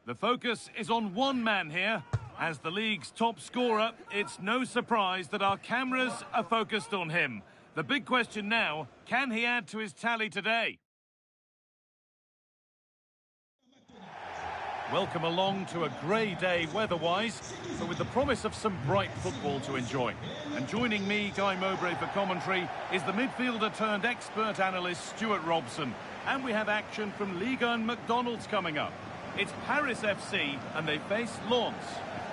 The focus is on one man here. As the league's top scorer, it's no surprise that our cameras are focused on him. The big question now, can he add to his tally today? Welcome along to a grey day weather-wise, but with the promise of some bright football to enjoy. And joining me, Guy Mowbray, for commentary, is the midfielder-turned-expert analyst Stuart Robson. And we have action from Liga and McDonald's coming up. It's Paris FC, and they face Lens.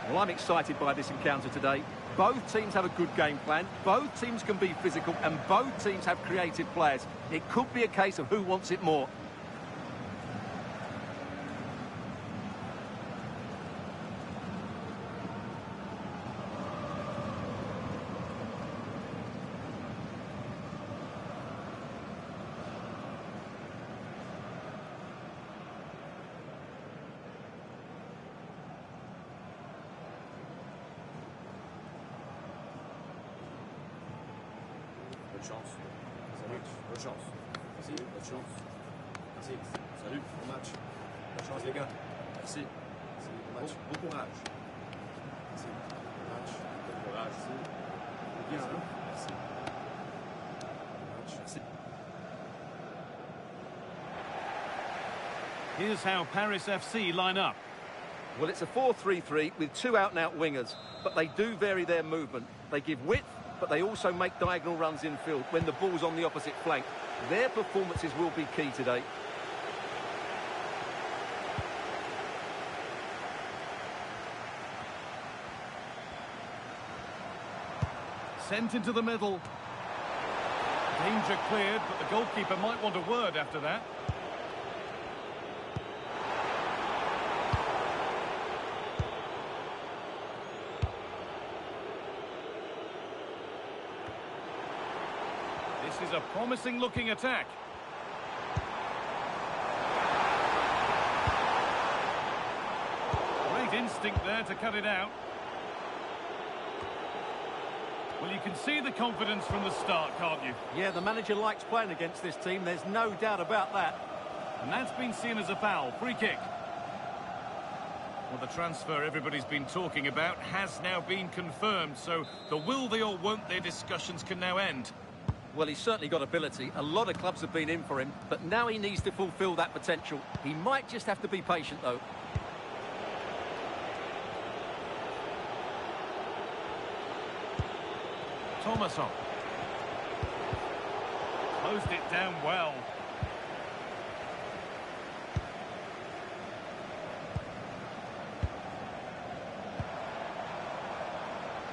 Well, I'm excited by this encounter today. Both teams have a good game plan, both teams can be physical, and both teams have creative players. It could be a case of who wants it more. Bonne chance. Salut. Bonne chance. Merci. Bonne chance. Merci. Salut. Bon match. Bonne chance les gars. Merci. Merci. Bon match. Bon courage. Merci. Bon match. Bon courage. Merci. Bien. Merci. Bon match. Merci. Here's how Paris FC line up. Well, it's a 4-3-3 with two out-and-out wingers, but they do vary their movement. They give width, but they also make diagonal runs infield when the ball's on the opposite flank. Their performances will be key today. Sent into the middle. Danger cleared, but the goalkeeper might want a word after that. This is a promising-looking attack. Great instinct there to cut it out. Well, you can see the confidence from the start, can't you? Yeah, the manager likes playing against this team, there's no doubt about that. And that's been seen as a foul. Free kick. Well, the transfer everybody's been talking about has now been confirmed, so the will they or won't they discussions can now end. Well, he's certainly got ability. A lot of clubs have been in for him, but now he needs to fulfil that potential. He might just have to be patient, though. Thomasson. Closed it down well.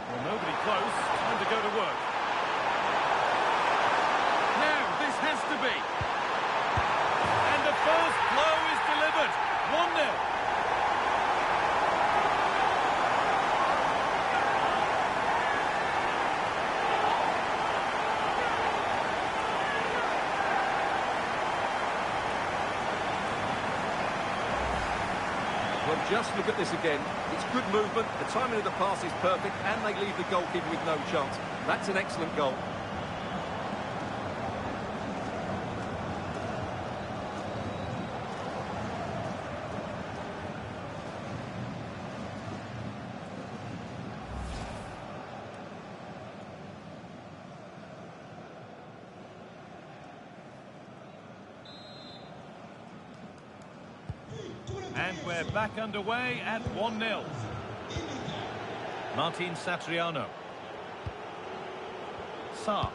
Well, nobody close. Time to go to work. Has to be. And the first blow is delivered. 1-0. Well, just look at this again. It's good movement, the timing of the pass is perfect, and they leave the goalkeeper with no chance. That's an excellent goal. And we're back underway at 1-0. Martin Satriano. Sarr.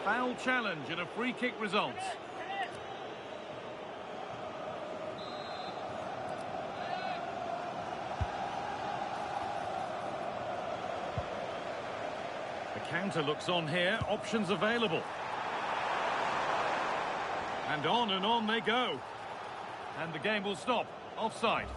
Foul challenge and a free kick results. Counter looks on here, options available. And on they go. And the game will stop. Offside.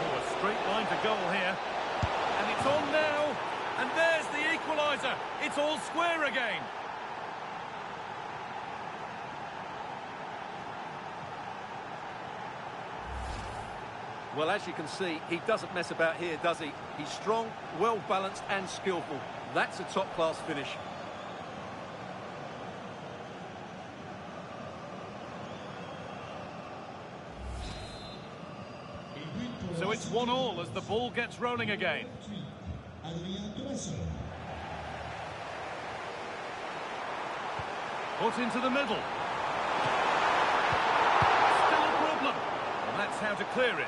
Oh, a straight line to goal here. It's on now, and there's the equaliser. It's all square again. Well, as you can see, he doesn't mess about here, does he? He's strong, well-balanced and skillful. That's a top-class finish. So it's 1-1 as the ball gets rolling again. Put into the middle. Still a problem. And that's how to clear it.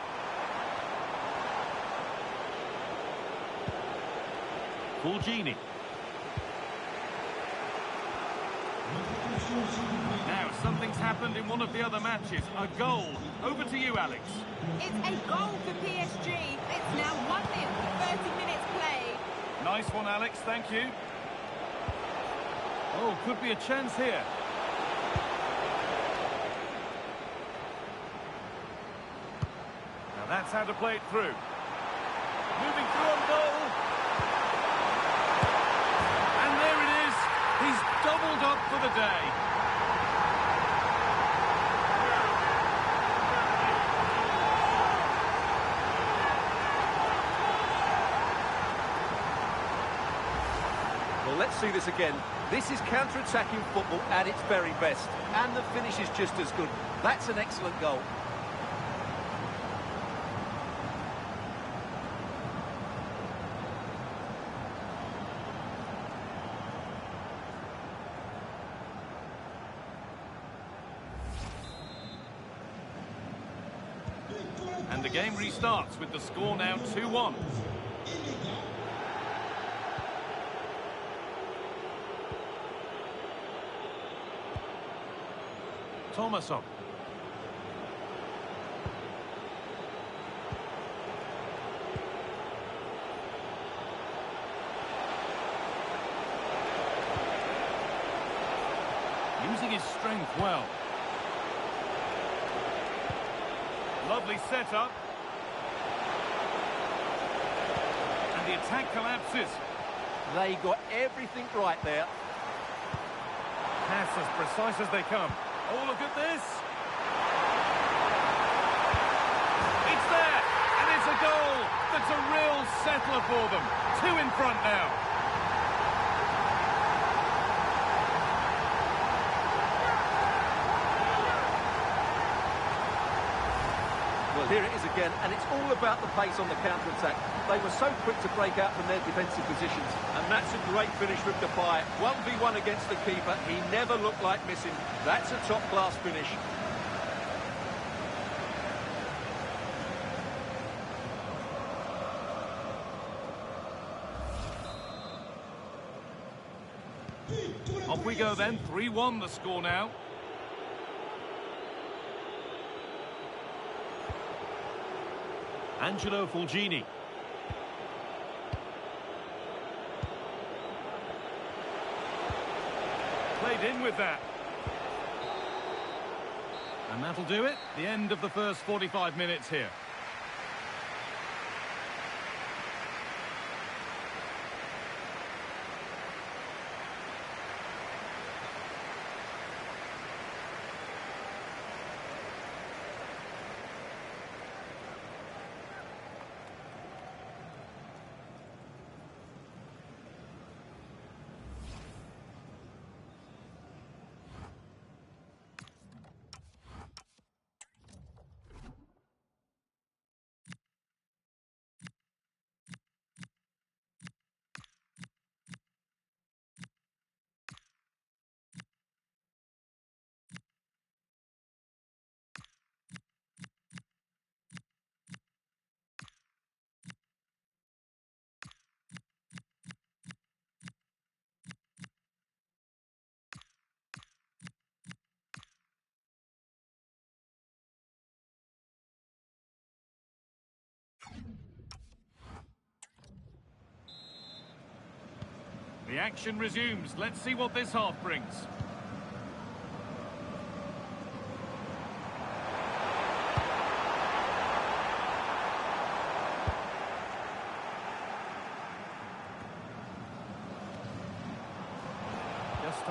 Fulgini. Now, something's happened in one of the other matches. A goal. Over to you, Alex. It's a goal for PSG. It's now 1-0 for 30 minutes play. Nice one, Alex. Thank you. Oh, could be a chance here. Now, that's how to play it through. Moving through on goal. And there it is. He's doubled up for the day. Well, let's see this again. This is counter-attacking football at its very best. And the finish is just as good. That's an excellent goal. And the game restarts with the score now 2-1. Thomasson. Using his strength well. Lovely setup. And the attack collapses. They got everything right there. Pass as precise as they come. Oh, look at this. It's there, and it's a goal. That's a real settler for them. 2 in front now. Well, here it is again, and it's all about the pace on the counter-attack. They were so quick to break out from their defensive positions, and that's a great finish from Депая. 1v1 against the keeper. He never looked like missing. That's a top-class finish. Off we go then, 3-1 the score now. Angelo Fulgini. Played in with that. And that'll do it. The end of the first 45 minutes here. The action resumes. Let's see what this half brings.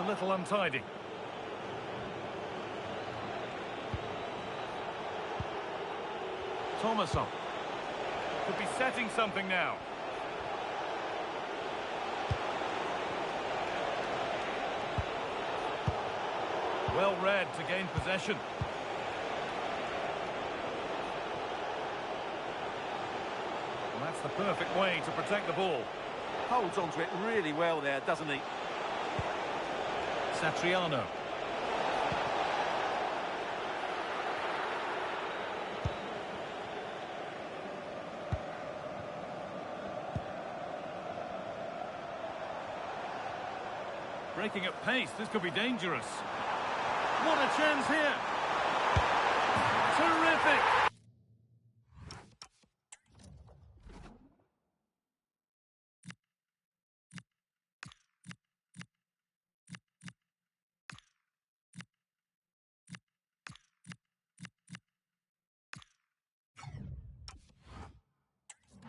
little untidy. Thomasson. Could be setting something now. Well read to gain possession. And that's the perfect way to protect the ball. Holds onto it really well there, doesn't he? Satriano. Breaking at pace, this could be dangerous. What a chance here! Terrific!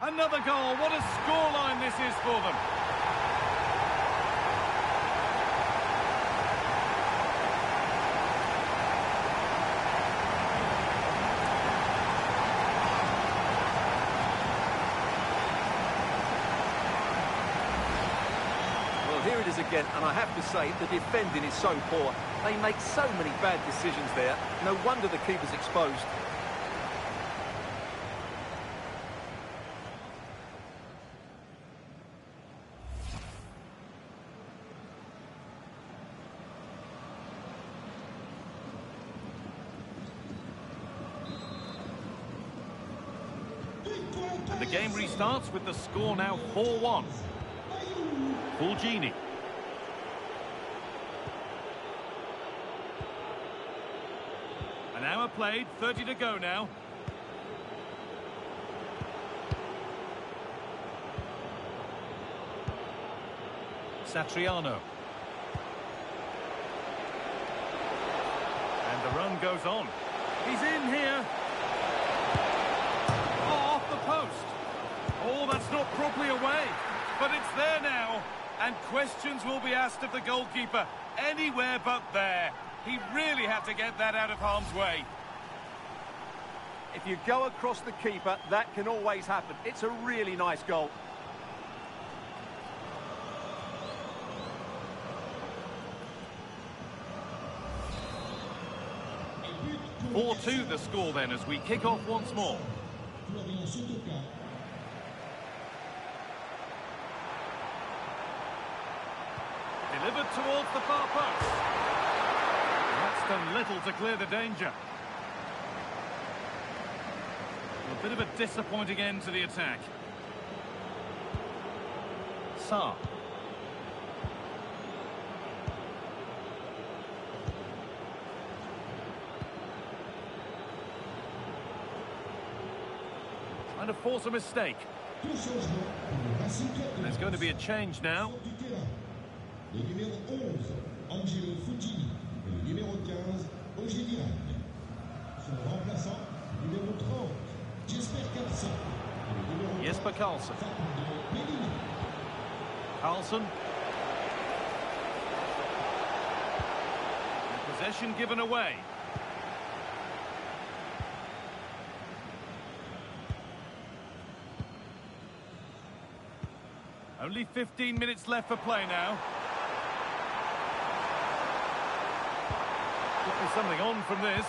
Another goal, what a scoreline this is for them. Here it is again, and I have to say, the defending is so poor. They make so many bad decisions there. No wonder the keeper's exposed. And the game restarts with the score now 4-1. Fulgini. An hour played, 30 to go now. Satriano. And the run goes on. He's in here. Oh, off the post. Oh, that's not properly away. But it's there now. And questions will be asked of the goalkeeper. Anywhere but there. He really had to get that out of harm's way. If you go across the keeper, that can always happen. It's a really nice goal. (4-2) the score then as we kick off once more. Delivered towards the far post. That's done little to clear the danger. A bit of a disappointing end to the attack. Sarr. Trying to force a mistake. There's going to be a change now. Le numéro 11, Angelo Fulgini, et le numéro 15, Ogilvy. Son remplaçant, numéro 30, Jesper Karlsson. Jesper Karlsson. Karlsson. Possession given away. Only 15 minutes left for play now. Could be something on from this.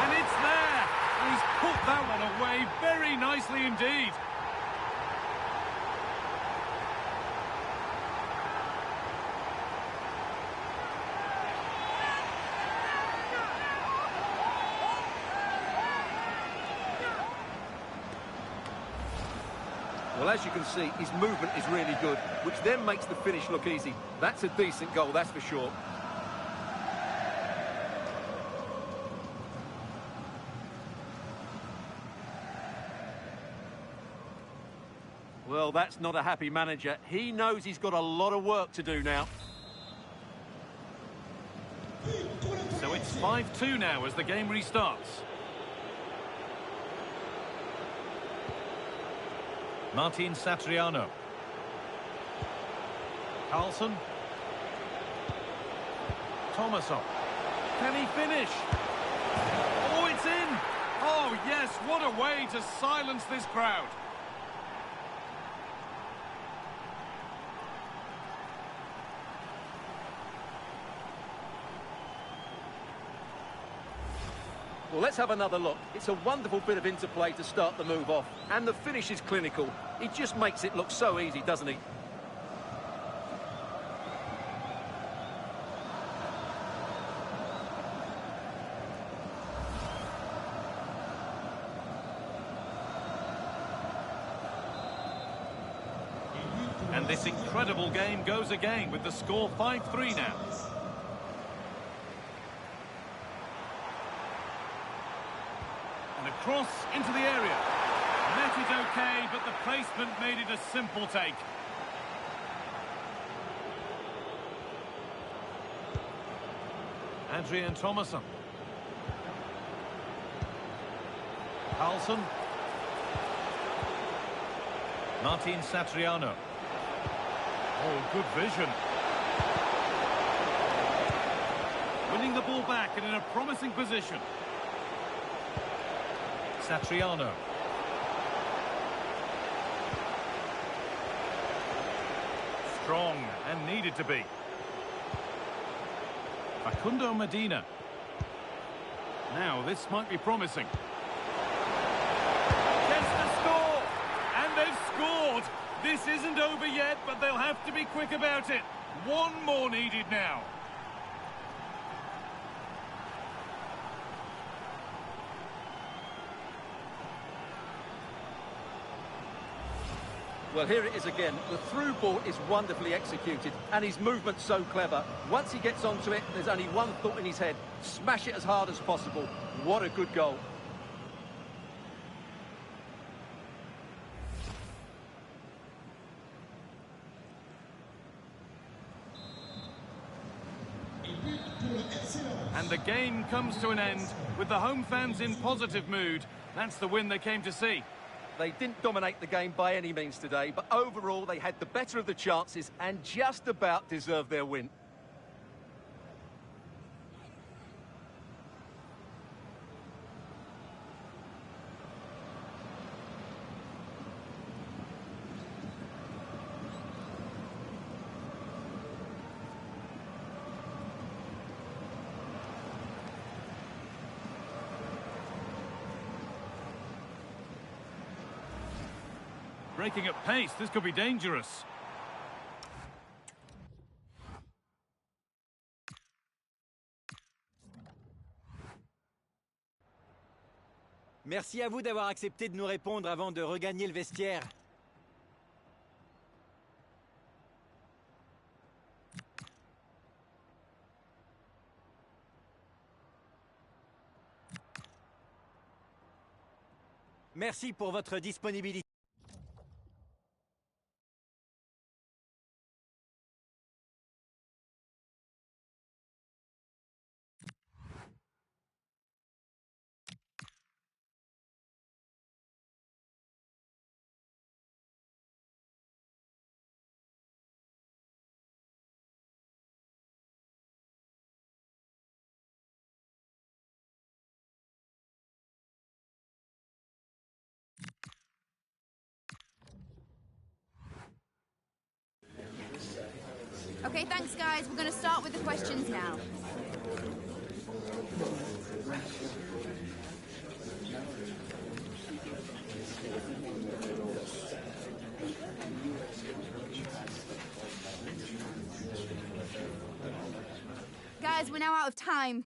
And it's there! He's put that one away very nicely indeed. Well, as you can see, his movement is really good, which then makes the finish look easy. That's a decent goal, that's for sure. Well, that's not a happy manager. He knows he's got a lot of work to do now. So it's 5-2 now as the game restarts. Martin Satriano. Karlsson. Thomason. Can he finish? Oh, it's in! Oh, yes, what a way to silence this crowd. Well, let's have another look. It's a wonderful bit of interplay to start the move off. And the finish is clinical. He just makes it look so easy, doesn't he? And this incredible game goes again with the score 5-3 now. And a cross into the area. Met it okay, but the placement made it a simple take. Adrian Thomason. Carlson. Martin Satriano. Oh, good vision. Winning the ball back and in a promising position. Satriano. Strong and needed to be. Facundo Medina. Now, this might be promising. Gets the score! And they've scored! This isn't over yet, but they'll have to be quick about it. One more needed now. Well, here it is again. The through ball is wonderfully executed, and his movement's so clever. Once he gets onto it, there's only one thought in his head. Smash it as hard as possible. What a good goal. And the game comes to an end with the home fans in positive mood. That's the win they came to see. They didn't dominate the game by any means today, but overall they had the better of the chances and just about deserved their win. Breaking at pace, this could be dangerous. Merci à vous d'avoir accepté de nous répondre avant de regagner le vestiaire. Merci pour votre disponibilité. Okay, thanks, guys. We're going to start with the questions now. Guys, we're now out of time.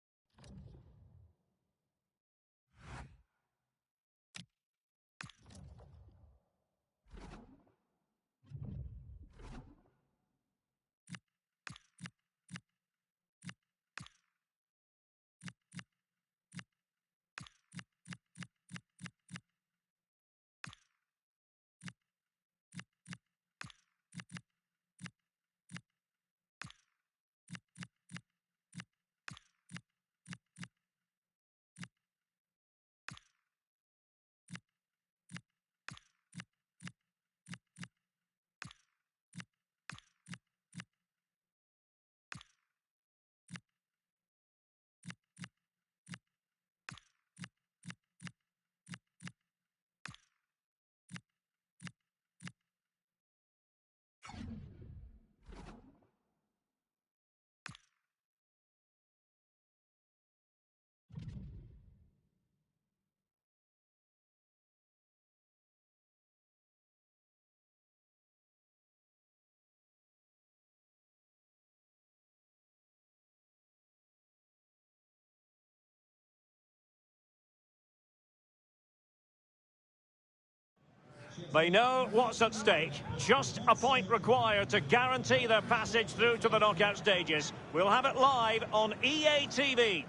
They know what's at stake. Just a point required to guarantee their passage through to the knockout stages. We'll have it live on EA TV.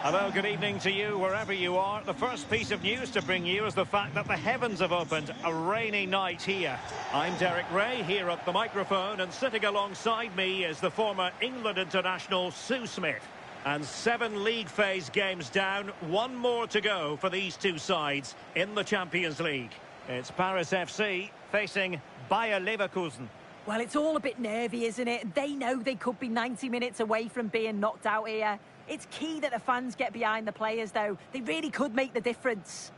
Hello, good evening to you wherever you are. The first piece of news to bring you is the fact that the heavens have opened. A rainy night here. I'm Derek Ray here at the microphone, and sitting alongside me is the former England international Sue Smith. And 7 league phase games down, 1 more to go for these two sides in the Champions League. It's Paris FC facing Bayer Leverkusen. Well, it's all a bit nervy, isn't it? They know they could be 90 minutes away from being knocked out here. It's key that the fans get behind the players, though. They really could make the difference.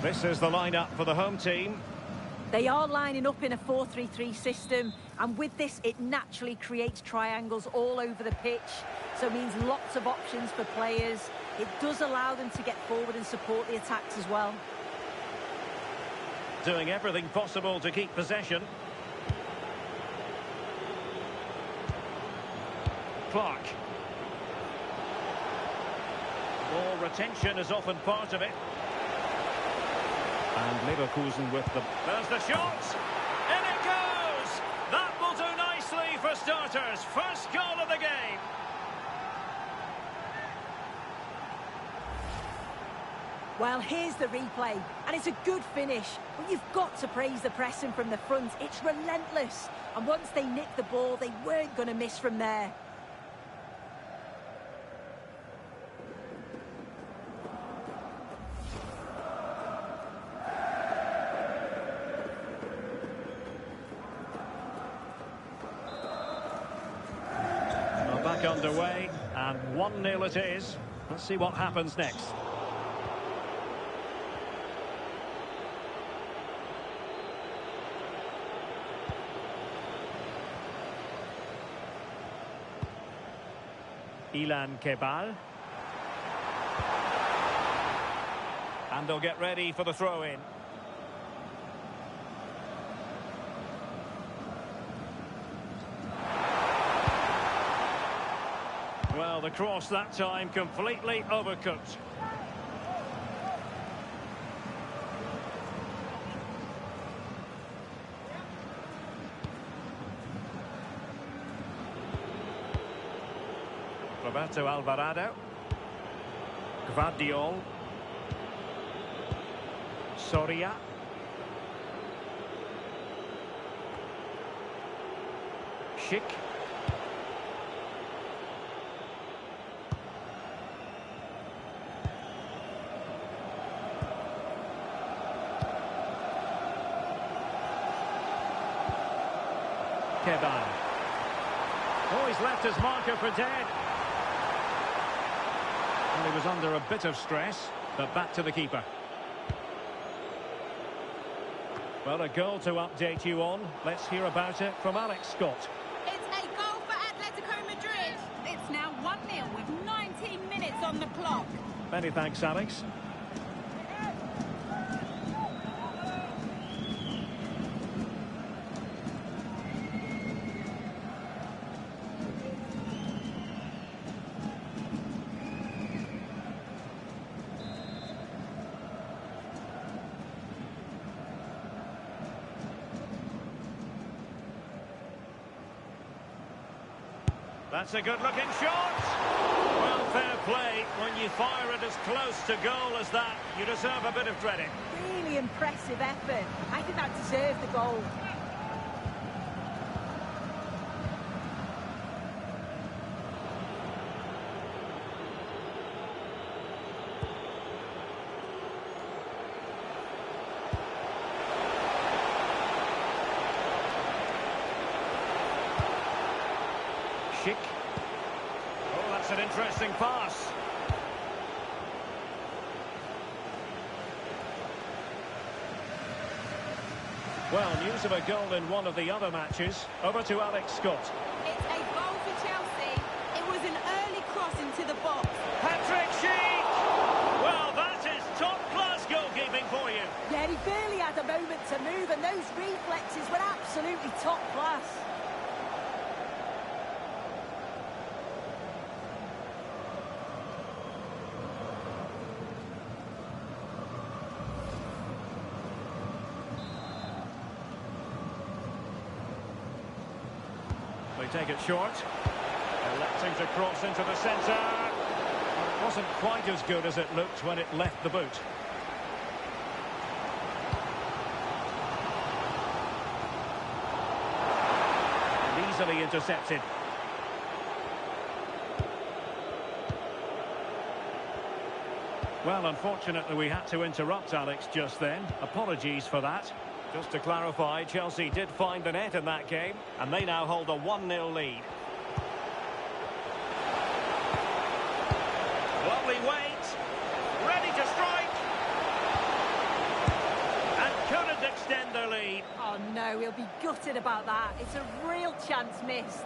This is the lineup for the home team. They are lining up in a 4-3-3 system, and with this, it naturally creates triangles all over the pitch, so it means lots of options for players. It does allow them to get forward and support the attacks as well. Doing everything possible to keep possession. Clark. Ball retention is often part of it. And Leverkusen with them. There's the shot! In it goes! That will do nicely for starters. First goal of the game. Well, here's the replay, and it's a good finish. But you've got to praise the pressing from the front. It's relentless. And once they nicked the ball, they weren't going to miss from there. Back underway, and 1-0 it is. Let's see what happens next. Ilan Kebal. And they'll get ready for the throw-in. Well, the cross that time completely overcooked. Roberto Alvarado. Gvardiol. Soria. Schick. Keban. Oh, he's left his marker for dead. Well, he was under a bit of stress, but back to the keeper. Well, a goal to update you on. Let's hear about it from Alex Scott. It's a goal for Atletico Madrid. It's now 1-0 with 19 minutes on the clock. Many thanks, Alex. That's a good-looking shot. Fair play. When you fire it as close to goal as that, you deserve a bit of credit. Really impressive effort. I think that deserved the goal. Oh, that's an interesting pass. Well, news of a goal in one of the other matches. Over to Alex Scott. It's a goal for Chelsea. It was an early cross into the box. Patrick Schick! Well, that is top-class goalkeeping for you. Yeah, he barely had a moment to move, and those reflexes were absolutely top class. They take it short. Electing to cross into the centre. It wasn't quite as good as it looked when it left the boot. And easily intercepted. Well, unfortunately, we had to interrupt Alex just then. Apologies for that. Just to clarify, Chelsea did find the net in that game, and they now hold a 1-0 lead. Lovely weight, ready to strike, and couldn't extend their lead. Oh no, he'll be gutted about that. It's a real chance missed.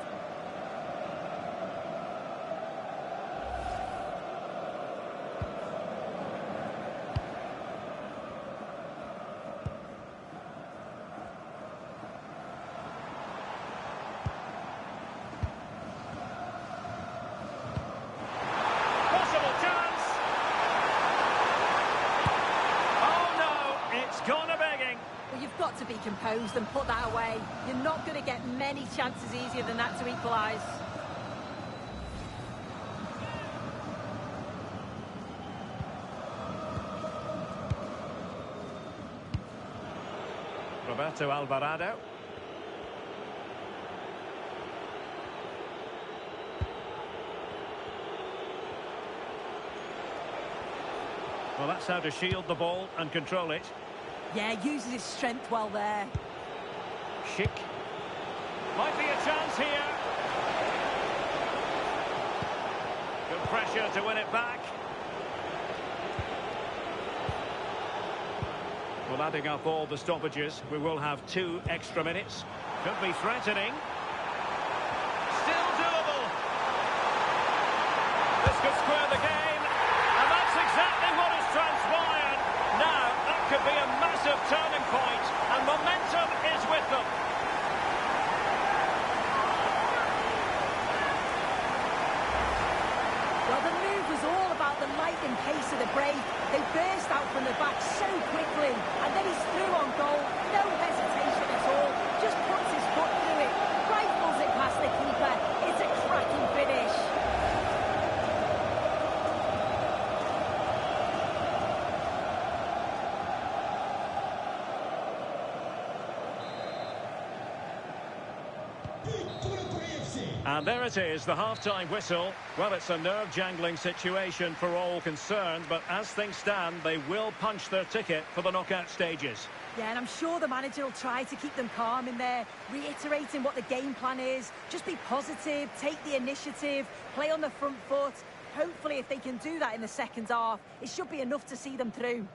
Got to be composed and put that away. You're not going to get many chances easier than that to equalise. Roberto Alvarado. Well, that's how to shield the ball and control it. Yeah, uses his strength well there. Schick. Might be a chance here. Good pressure to win it back. Well, adding up all the stoppages, we will have 2 extra minutes. Could be threatening. Still doable. This could square the game. And that's exactly what has transpired. Now, that could be a massive turning point, and momentum is with them. Well, the move was all about the lightning pace of the break. They burst out from the back so quickly, and then he's through on goal. No hesitation at all. Just puts his foot through it, rifles it past the keeper. It's a cracking finish. And there it is, the half-time whistle. Well, it's a nerve-jangling situation for all concerned, but as things stand, they will punch their ticket for the knockout stages. Yeah, and I'm sure the manager will try to keep them calm in there, reiterating what the game plan is. Just be positive, take the initiative, play on the front foot. Hopefully, if they can do that in the second half, it should be enough to see them through.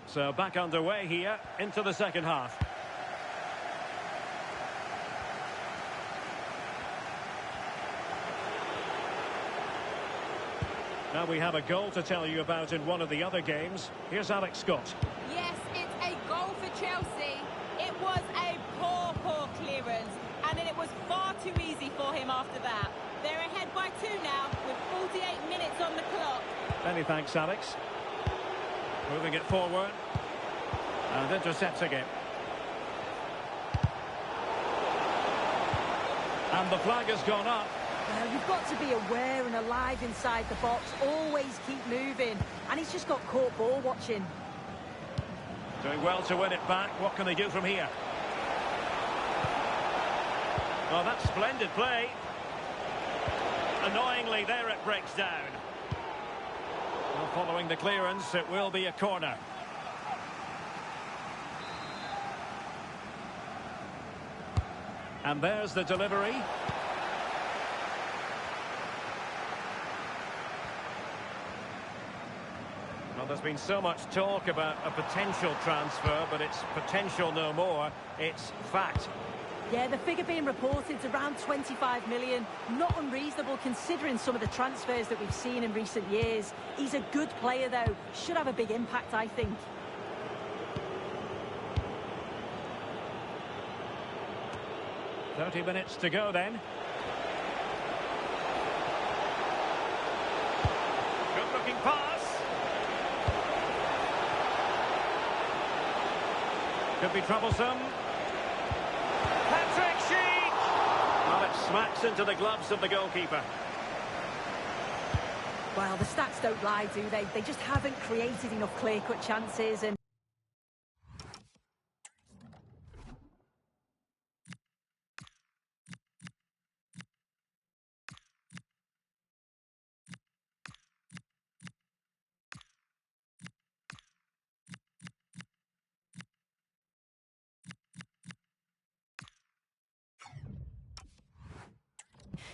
So back underway here into the second half. Now we have a goal to tell you about in one of the other games. Here's Alex Scott. Yes, it's a goal for Chelsea. It was a poor clearance, and then it was far too easy for him after that. They're ahead by 2 now, with 48 minutes on the clock. Many thanks, Alex. Moving it forward. And intercepting it. And the flag has gone up. Well, you've got to be aware and alive inside the box. Always keep moving. And he's just got caught ball watching. Doing well to win it back. What can they do from here? Well, that's splendid play. Annoyingly, there it breaks down. Well, following the clearance, it will be a corner. And there's the delivery. Well, there's been so much talk about a potential transfer, but it's potential no more. It's fact. Yeah, the figure being reported is around 25 million. Not unreasonable considering some of the transfers that we've seen in recent years. He's a good player, though. Should have a big impact, I think. "30 minutes to go then. Good-looking pass. Could be troublesome. Patrick Sheik! Well, it smacks into the gloves of the goalkeeper. Well, the stats don't lie, do they? They just haven't created enough clear-cut chances and...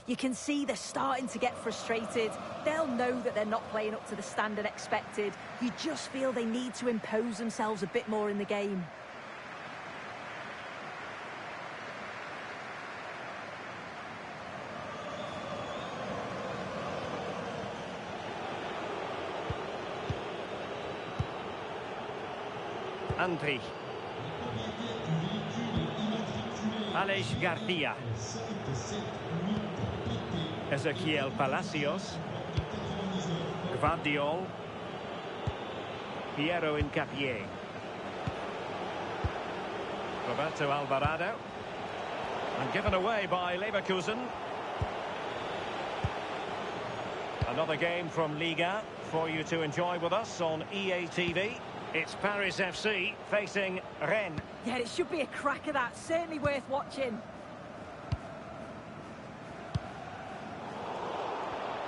You can see they're starting to get frustrated. They'll know that they're not playing up to the standard expected. You just feel they need to impose themselves a bit more in the game. Andri. Alex Garcia. Ezequiel Palacios. Gvardiol. Piero Incapié. Roberto Alvarado. And given away by Leverkusen. Another game from Liga for you to enjoy with us on EA TV. It's Paris FC facing Rennes. Yeah, it should be a cracker, that. Certainly worth watching.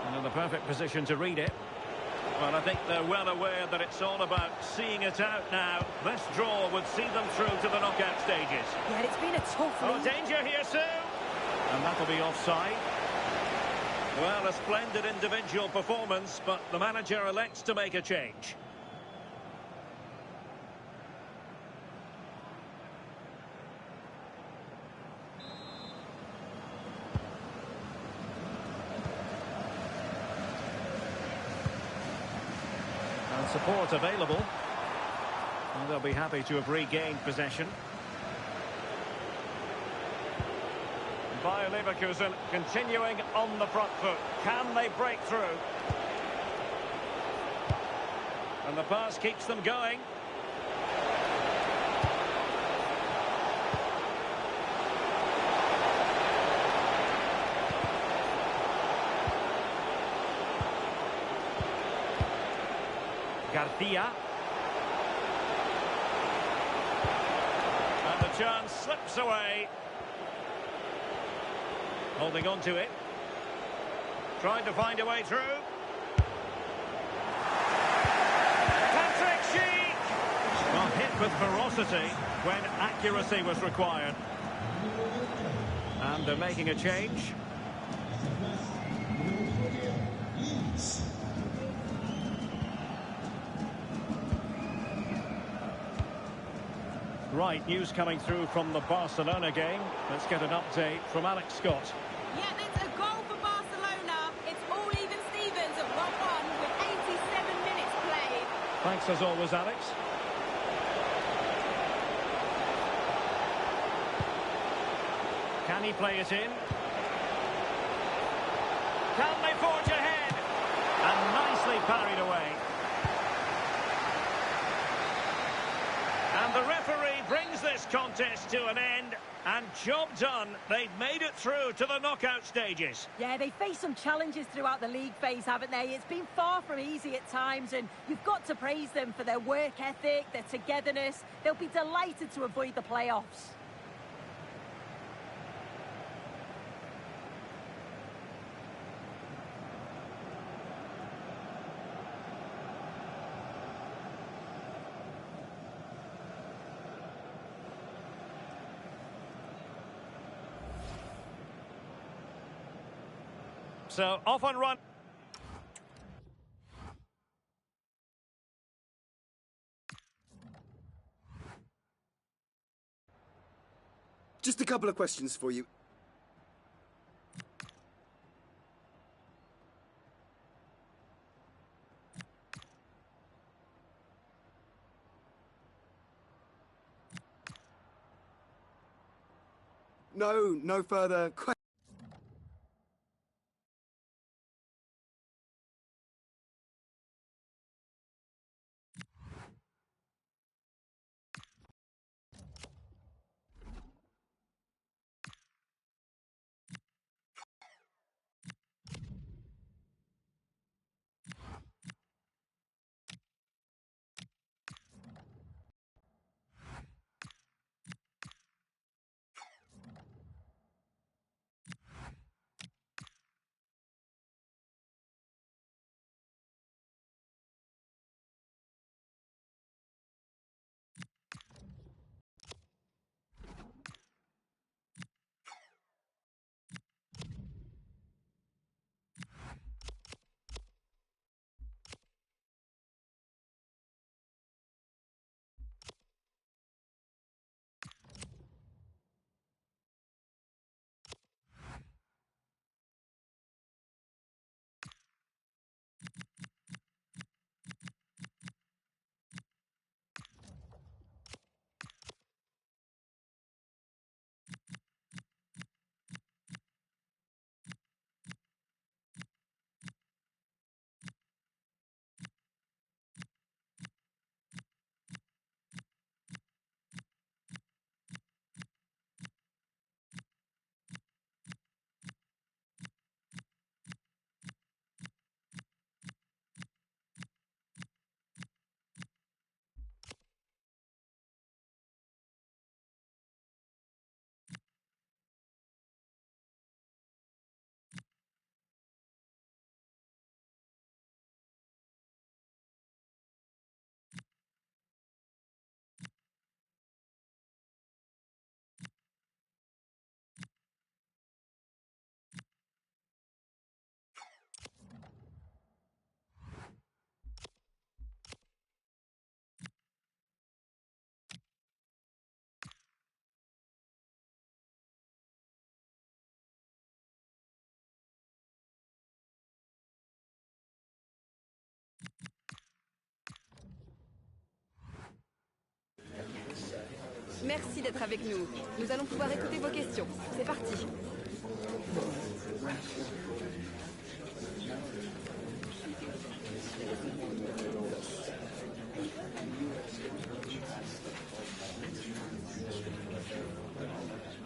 And in the perfect position to read it. Well, I think they're well aware that it's all about seeing it out now. This draw would see them through to the knockout stages. Yeah, it's been a tough league. Oh, danger here soon. And that'll be offside. Well, a splendid individual performance, but the manager elects to make a change. And support available. And they'll be happy to have regained possession. Bayer Leverkusen continuing on the front foot. Can they break through? And the pass keeps them going. Garcia. And the chance slips away. Holding on to it. Trying to find a way through. Patrick Sheik! Well, hit with ferocity when accuracy was required. And they're making a change. Right, news coming through from the Barcelona game. Let's get an update from Alex Scott. Yeah, that's a goal for Barcelona. It's all even Stevens at 1-1 with 87 minutes played. Thanks as always, Alex. Can he play it in? Can they forge ahead? And nicely parried away. And the referee brings this contest to an end. And job done. They've made it through to the knockout stages. Yeah, they faced some challenges throughout the league phase, haven't they? It's been far from easy at times, and you've got to praise them for their work ethic, their togetherness. They'll be delighted to avoid the playoffs. So, off and run. Just a couple of questions for you. No further questions. Merci d'être avec nous. Nous allons pouvoir écouter vos questions. C'est parti.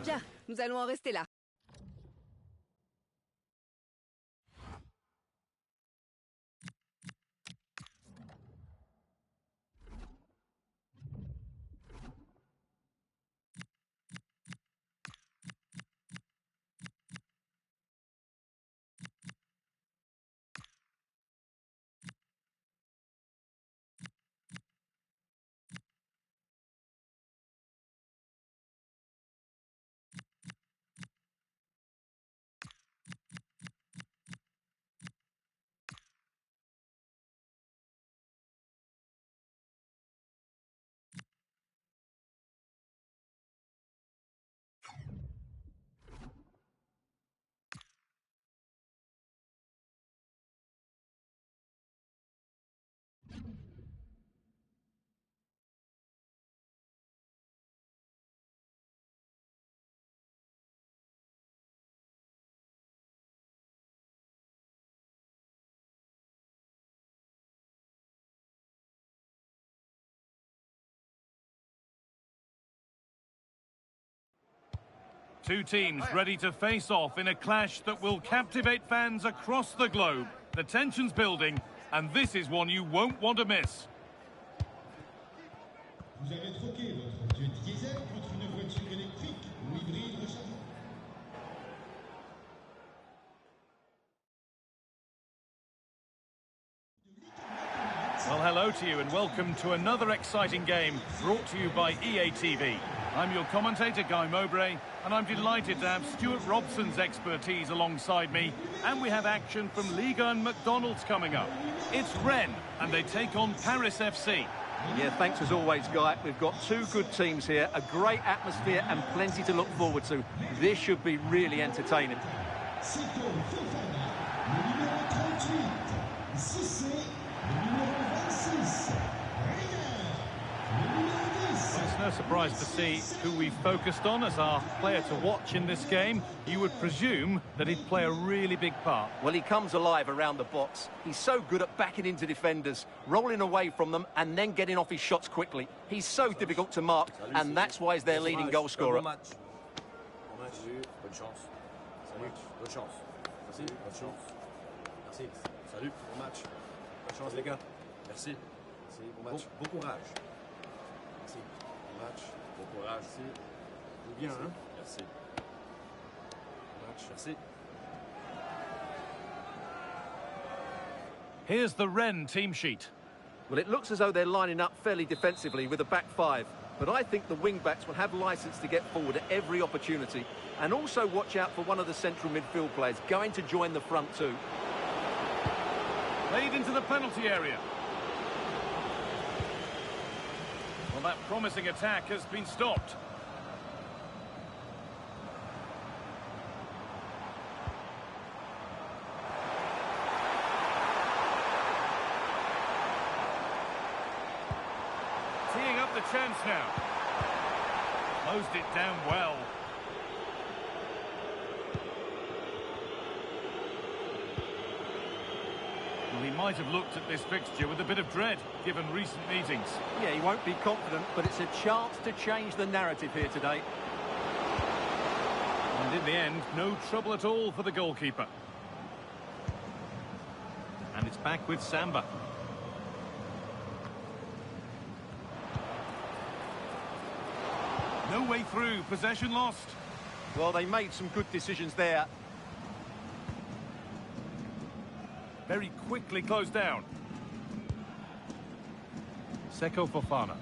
Bien, nous allons en rester là. Two teams ready to face off in a clash that will captivate fans across the globe. The tension's building, and this is one you won't want to miss. Vous avez troqué votre vieux diesel contre une voiture électrique ou hybride rechargeable. Well, hello to you and welcome to another exciting game brought to you by EA TV. I'm your commentator, Guy Mowbray, and I'm delighted to have Stuart Robson's expertise alongside me, and we have action from Liga and McDonald's coming up. It's Rennes, and they take on Paris FC. Yeah, thanks as always, Guy. We've got two good teams here, a great atmosphere and plenty to look forward to. This should be really entertaining. It's no surprise to see who we focused on as our player to watch in this game. You would presume that he'd play a really big part. Well, he comes alive around the box. He's so good at backing into defenders, rolling away from them and then getting off his shots quickly. He's so difficult to mark, and that's why he's their leading goal scorer. Bonne chance. Salut. Bonne chance. Merci. Bonne chance. Merci. Salut. Bon match. Bonne chance, les gars. Merci. Merci. Bon match. Bon courage. Merci. Bon match. Bon courage. Merci. Joue bien, hein? Merci. Bon match. Merci. Here's the Rennes team sheet. Well, it looks as though they're lining up fairly defensively with a back five. But I think the wing-backs will have licence to get forward at every opportunity. And also watch out for one of the central midfield players going to join the front two. Played into the penalty area. Well, that promising attack has been stopped. Teeing up the chance now. Closed it down well. Well, he might have looked at this fixture with a bit of dread, given recent meetings. Yeah, he won't be confident, but it's a chance to change the narrative here today. And in the end, no trouble at all for the goalkeeper. And it's back with Samba. No way through, possession lost. Well, they made some good decisions there. Very quickly closed down. Seko Fofana.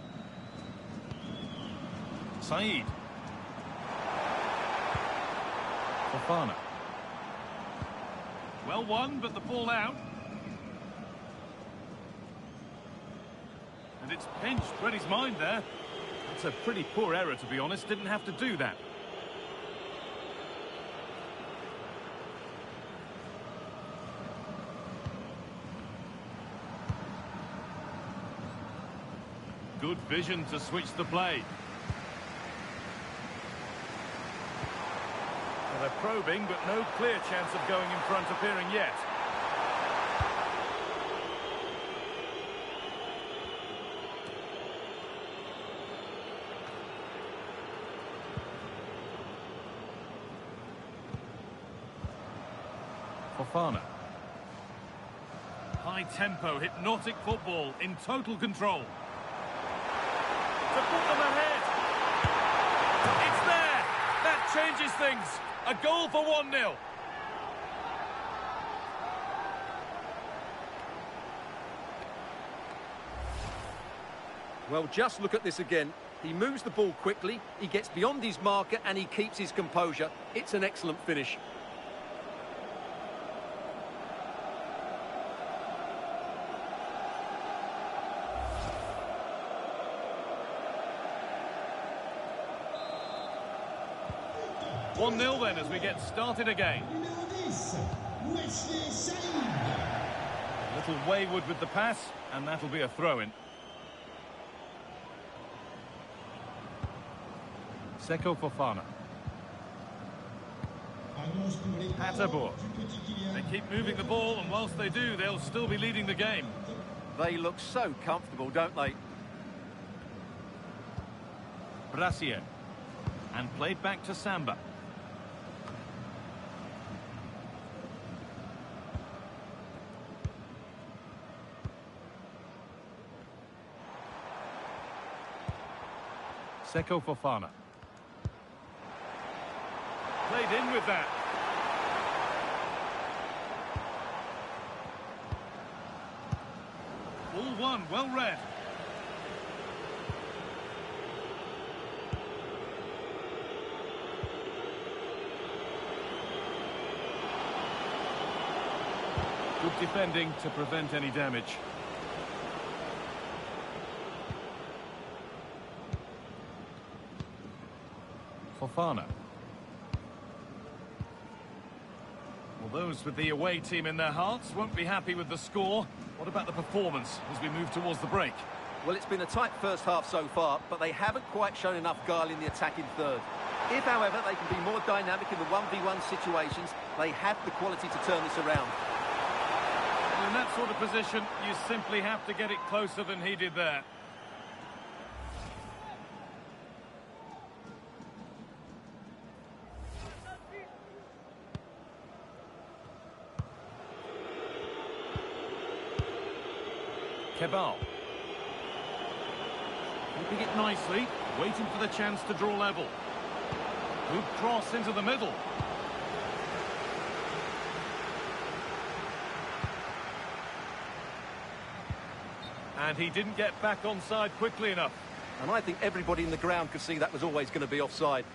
Said. Fofana. Well won, but the ball out. And it's pinched Freddie's mind there. It's a pretty poor error, to be honest. Didn't have to do that. Good vision to switch the play. Well, they're probing, but no clear chance of going in front appearing yet. Fofana. High tempo, hypnotic football in total control. To put them ahead. It's there. That changes things. A goal for 1-0. Well, just look at this again. He moves the ball quickly, he gets beyond his marker and he keeps his composure. It's an excellent finish. – 1-0 then as we get started again. A little wayward with the pass, and that'll be a throw-in. Seko Fofana. Atterbourg. They keep moving the ball, and whilst they do, they'll still be leading the game. They look so comfortable, don't they? Brassier. And played back to Samba. Seko Fofana. Played in with that. All one, well read. Good defending to prevent any damage. Fofana. Well, those with the away team in their hearts won't be happy with the score. What about the performance as we move towards the break? Well, it's been a tight first half so far, but they haven't quite shown enough guile in the attacking third. If, however, they can be more dynamic in the 1v1 situations, they have the quality to turn this around. Well, in that sort of position, you simply have to get it closer than he did there. Kebal. Keeping it nicely, waiting for the chance to draw level. Good cross into the middle. And he didn't get back onside quickly enough. And I think everybody in the ground could see that was always going to be offside.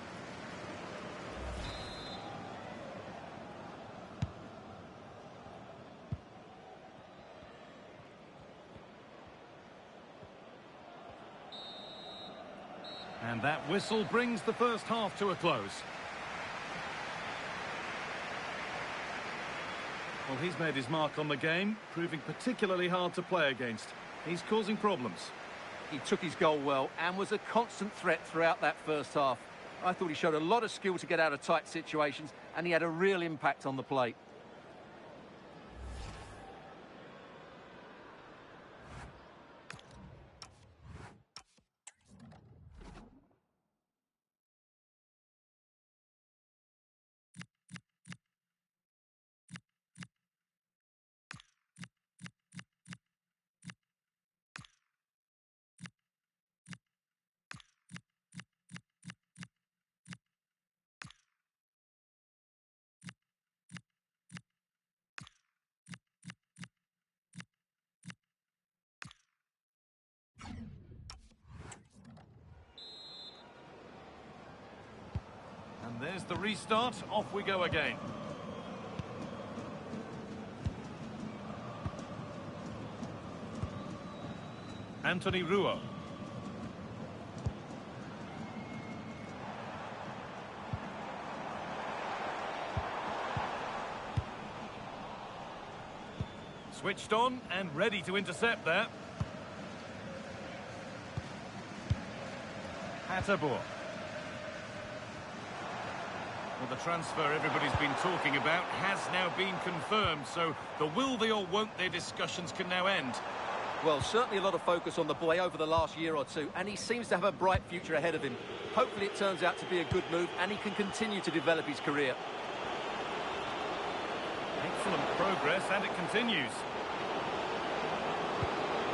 And that whistle brings the first half to a close. Well, he's made his mark on the game, proving particularly hard to play against. He's causing problems. He took his goal well and was a constant threat throughout that first half. I thought he showed a lot of skill to get out of tight situations, and he had a real impact on the plate. And there's the restart. Off we go again. Anthony Ruo. Switched on and ready to intercept there. Hatterboer. Well, the transfer everybody's been talking about has now been confirmed, so the will they or won't they discussions can now end. Well, certainly a lot of focus on the boy over the last year or two, and he seems to have a bright future ahead of him. Hopefully it turns out to be a good move, and he can continue to develop his career. Excellent progress, and it continues.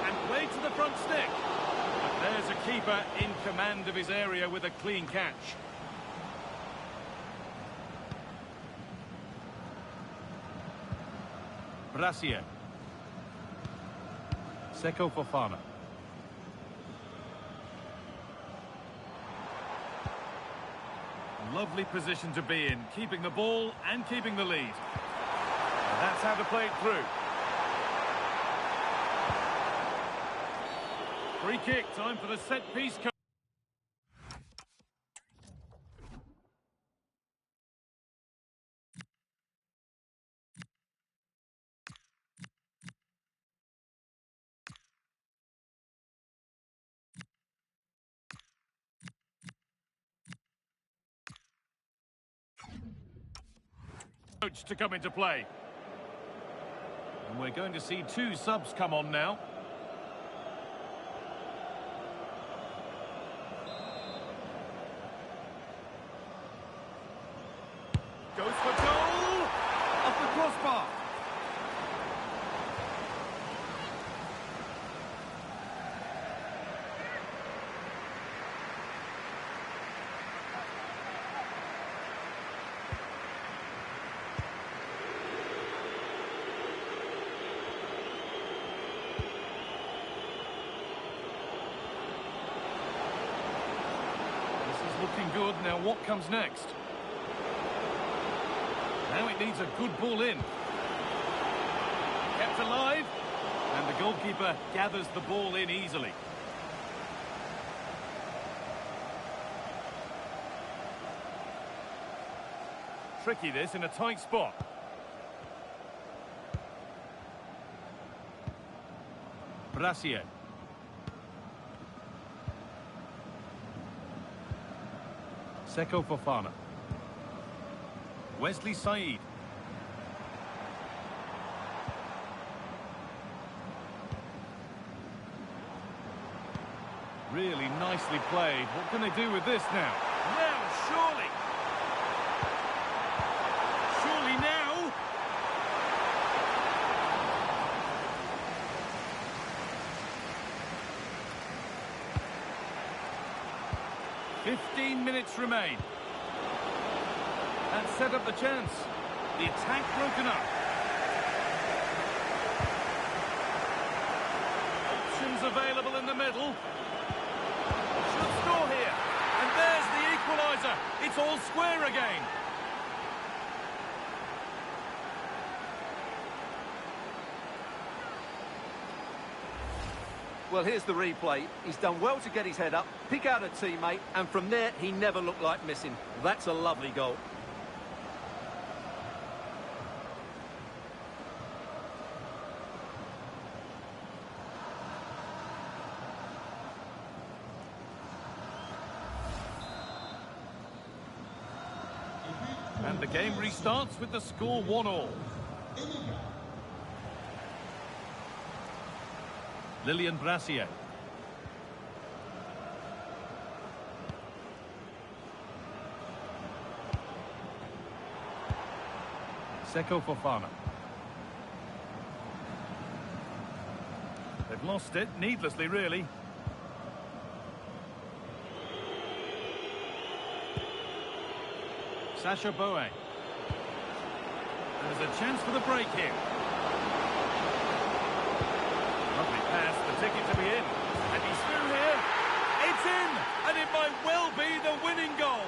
And played to the front stick. But there's a keeper in command of his area with a clean catch. Brassier. Seko Fofana. Lovely position to be in, keeping the ball and keeping the lead. And that's how to play it through. Free kick, time for the set piece. Coach to come into play. And we're going to see two subs come on now. Goes for goal! Off the crossbar. good. Now what comes next? Now it needs a good ball in. Kept alive. And the goalkeeper gathers the ball in easily. Tricky this in a tight spot. Brassier. Seko Fofana. Wesley Said. Really nicely played. What can they do with this now? Now, surely. Surely now. "15 minutes remain. And set up the chance. The attack broken up. Options available in the middle. Should score here. And there's the equaliser. It's all square again. Well, here's the replay. He's done well to get his head up, pick out a teammate, and from there, he never looked like missing. That's a lovely goal. And the game restarts with the score 1-1. Lilian Brassier. Seko Fofana. They've lost it, needlessly really. Sacha Boey. There's a chance for the break here. Lovely pass, the ticket to be in. And he's through here. It's in! And it might well be the winning goal.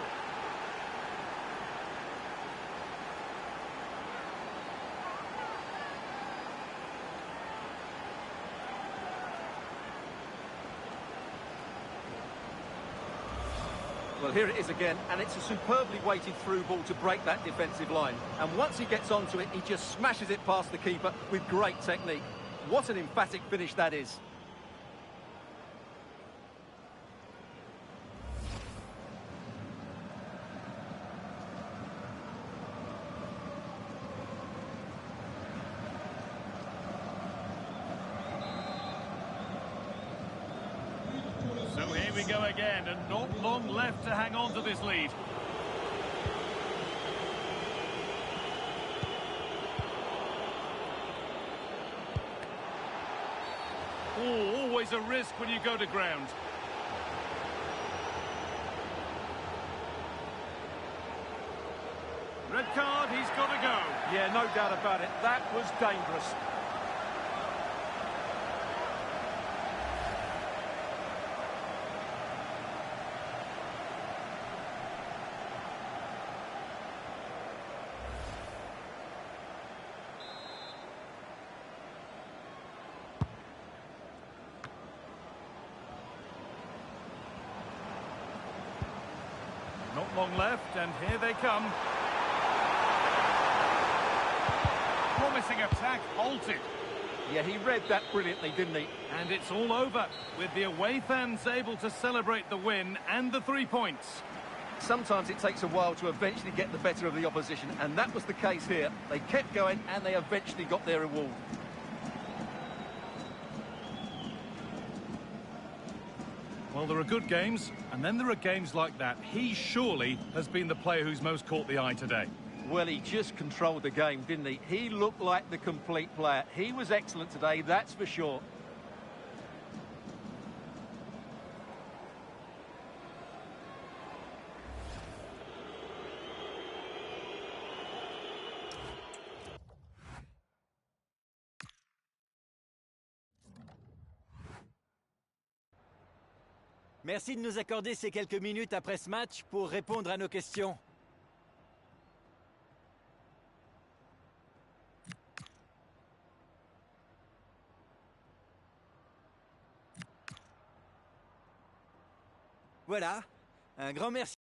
Well, here it is again, and it's a superbly weighted through ball to break that defensive line. And once he gets onto it, he just smashes it past the keeper with great technique. What an emphatic finish that is. So here we go again, and not long left to hang on to this lead. Oh, always a risk when you go to ground. Red card, he's got to go. Yeah, no doubt about it. That was dangerous. Not long left, and here they come. Promising attack halted. Yeah, he read that brilliantly, didn't he? And it's all over, with the away fans able to celebrate the win and the 3 points. Sometimes it takes a while to eventually get the better of the opposition, and that was the case here. They kept going, and they eventually got their reward. Well, there are good games, and then there are games like that. He surely has been the player who's most caught the eye today. Well, he just controlled the game, didn't he? He looked like the complete player. He was excellent today, that's for sure. Merci de nous accorder ces quelques minutes après ce match pour répondre à nos questions. Voilà, un grand merci.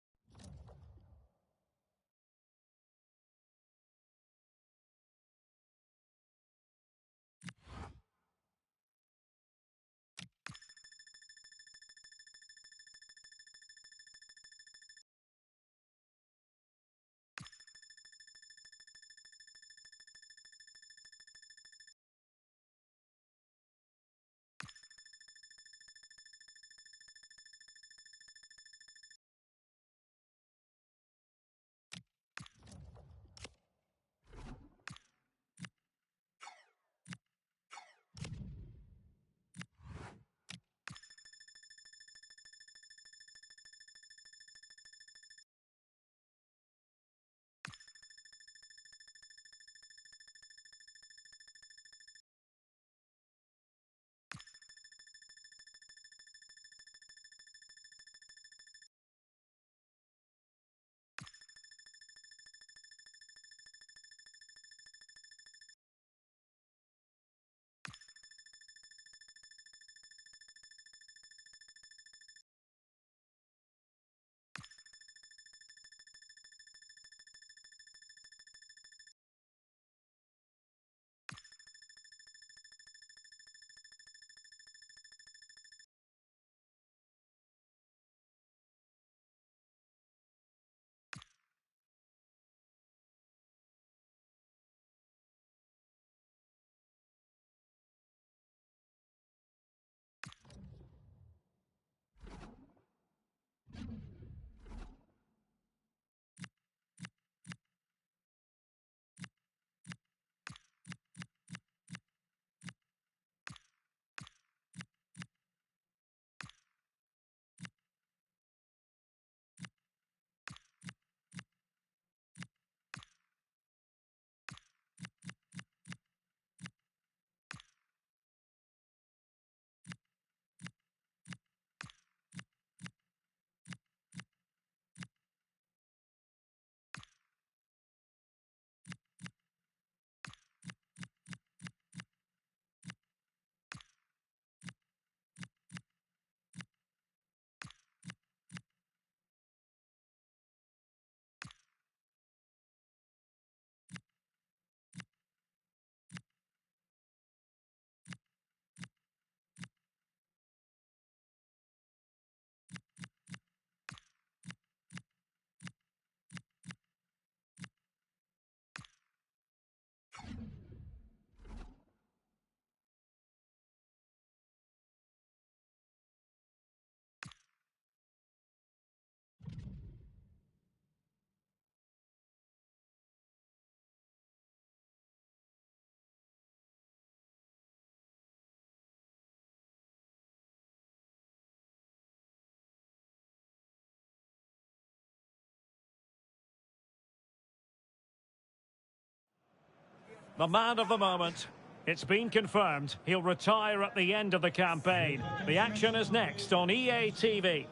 The man of the moment. It's been confirmed he'll retire at the end of the campaign. The action is next on EA TV.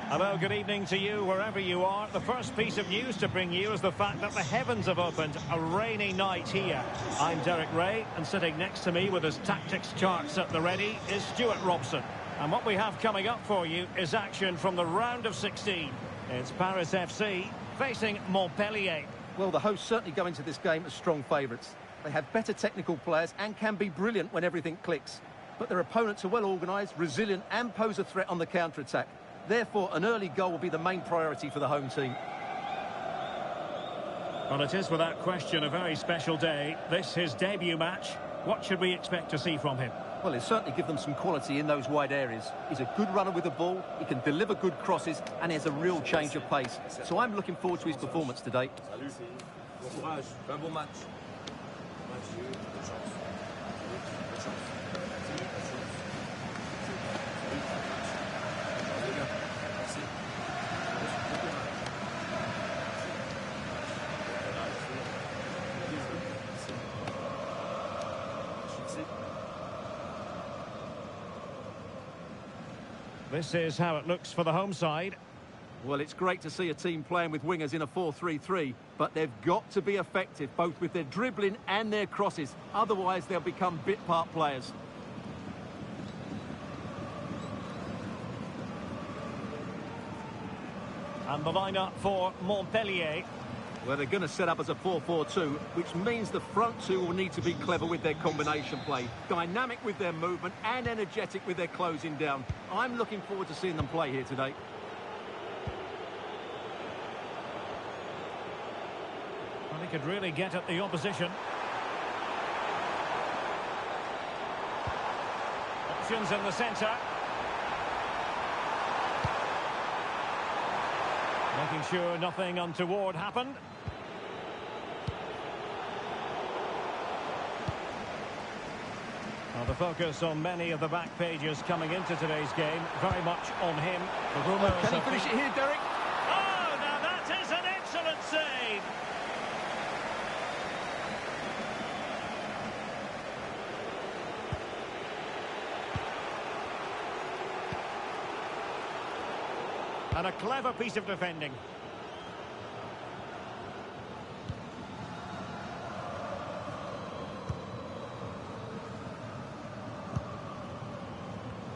Hello, good evening to you wherever you are. The first piece of news to bring you is the fact that the heavens have opened. A rainy night here. I'm Derek Ray, and sitting next to me with his tactics charts at the ready is Stuart Robson. And what we have coming up for you is action from the round of 16. It's Paris FC facing Montpellier. Well, the hosts certainly go into this game as strong favourites. They have better technical players and can be brilliant when everything clicks. But their opponents are well organised, resilient and pose a threat on the counter-attack. Therefore, an early goal will be the main priority for the home team. Well, it is without question a very special day. This his debut match. What should we expect to see from him? Well, he'll certainly give them some quality in those wide areas. He's a good runner with the ball, he can deliver good crosses, and he has a real change of pace. So I'm looking forward to his performance today. Salut, bon courage, fais un bon match. This is how it looks for the home side. Well, it's great to see a team playing with wingers in a 4-3-3, but they've got to be effective, both with their dribbling and their crosses. Otherwise, they'll become bit-part players. And the lineup for Montpellier. Well, they're going to set up as a 4-4-2, which means the front two will need to be clever with their combination play, dynamic with their movement and energetic with their closing down. I'm looking forward to seeing them play here today. Well, he could really get at the opposition. Options in the centre. Making sure nothing untoward happened. Well, the focus on many of the back pages coming into today's game, very much on him. The rumours can he finish it here, Derek? Oh, now that is an excellent save. And a clever piece of defending.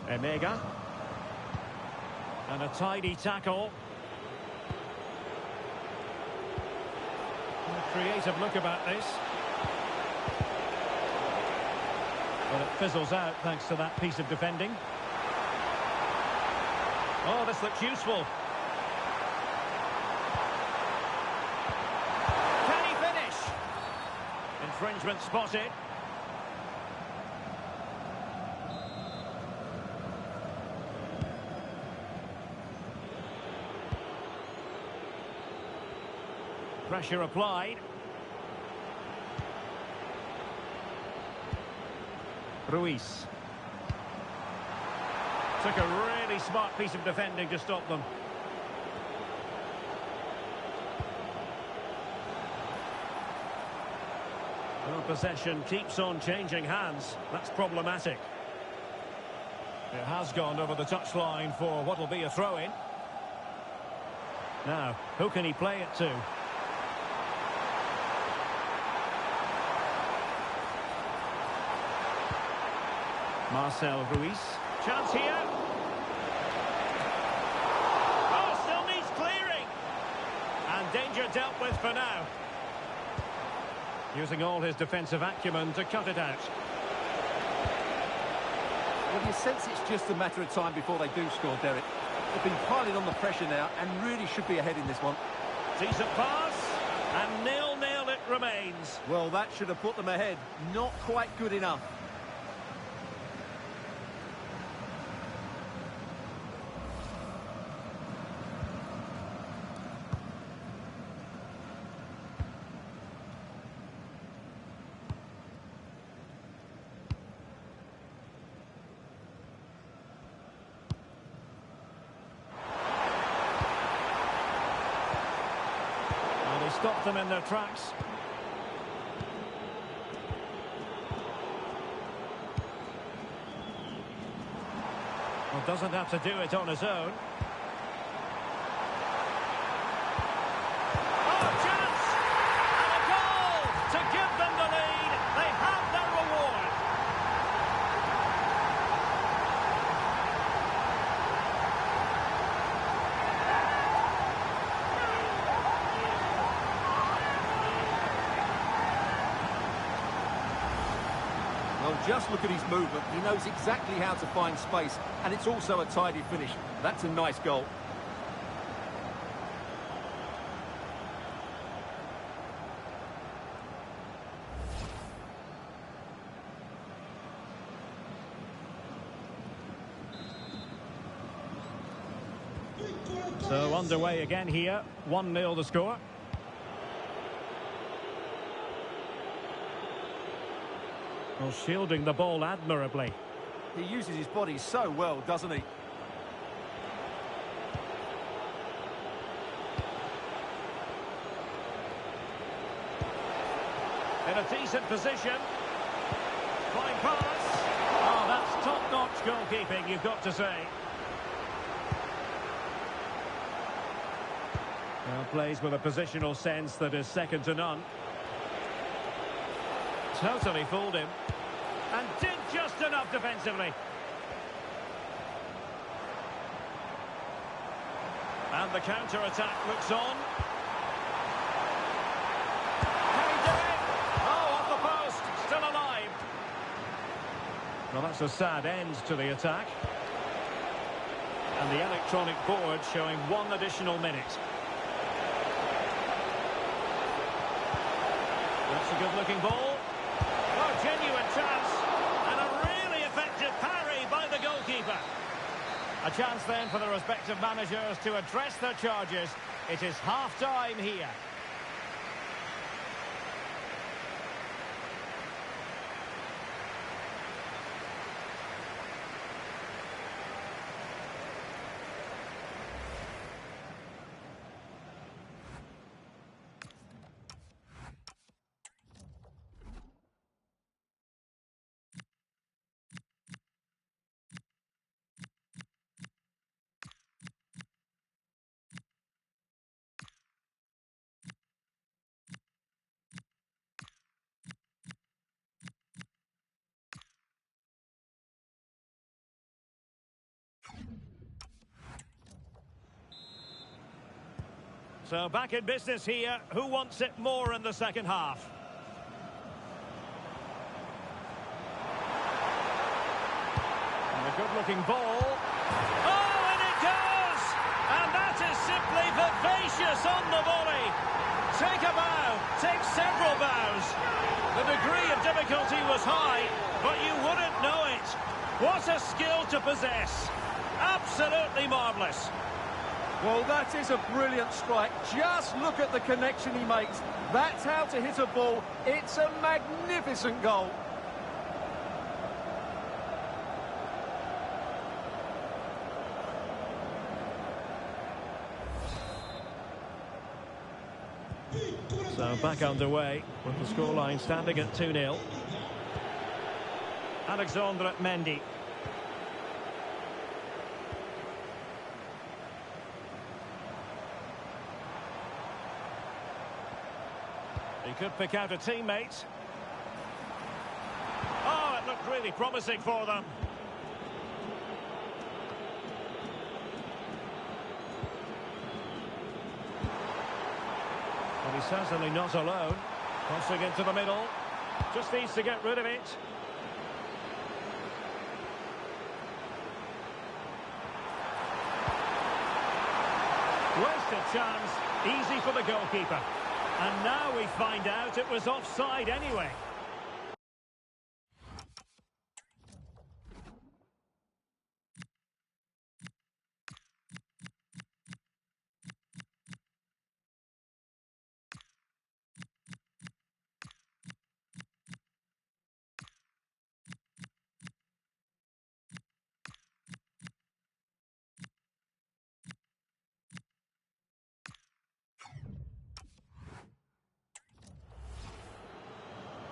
Emega. And a tidy tackle. A creative look about this. But it fizzles out thanks to that piece of defending. Oh, this looks useful. Can he finish? Infringement spotted. Pressure applied. Ruiz. Took a really smart piece of defending to stop them. Well, possession keeps on changing hands. That's problematic. It has gone over the touchline for what will be a throw-in. Now, who can he play it to? Marcel Ruiz. Chance here. Oh, still needs clearing. And danger dealt with for now. Using all his defensive acumen to cut it out. Well, you sense it's just a matter of time before they do score, Derek. They've been piling on the pressure now and really should be ahead in this one. Decent pass. And 0-0 it remains. Well, that should have put them ahead. Not quite good enough. Stop them in their tracks. Well, doesn't have to do it on his own. Oh, chance! And a goal to give them the lead. They have their reward. Just look at his movement. He knows exactly how to find space, and it's also a tidy finish. That's a nice goal. So underway again here. 1-0 the score. Well, shielding the ball admirably. He uses his body so well, doesn't he? In a decent position. Fine pass. Oh, that's top-notch goalkeeping, you've got to say. Well, plays with a positional sense that is second to none. Totally fooled him. And did just enough defensively. And the counter-attack looks on. Can he do it? Oh, off the post. Still alive. Well, that's a sad end to the attack. And the electronic board showing 1 additional minute. That's a good-looking ball. Oh, genuine chance. And a really effective parry by the goalkeeper. A chance then for the respective managers to address their charges. It is half-time here. So back in business here. Who wants it more in the second half? And a good-looking ball. Oh, and it goes! And that is simply vivacious on the volley. Take a bow, take several bows. The degree of difficulty was high, but you wouldn't know it. What a skill to possess. Absolutely marvellous. Well, that is a brilliant strike. Just look at the connection he makes. That's how to hit a ball. It's a magnificent goal. So back underway with the scoreline standing at 2-0. Alexandre Mendy. He could pick out a teammate. Oh, it looked really promising for them. But he's certainly not alone. Crossing into the middle. Just needs to get rid of it. Wasted chance. Easy for the goalkeeper. And now we find out it was offside anyway.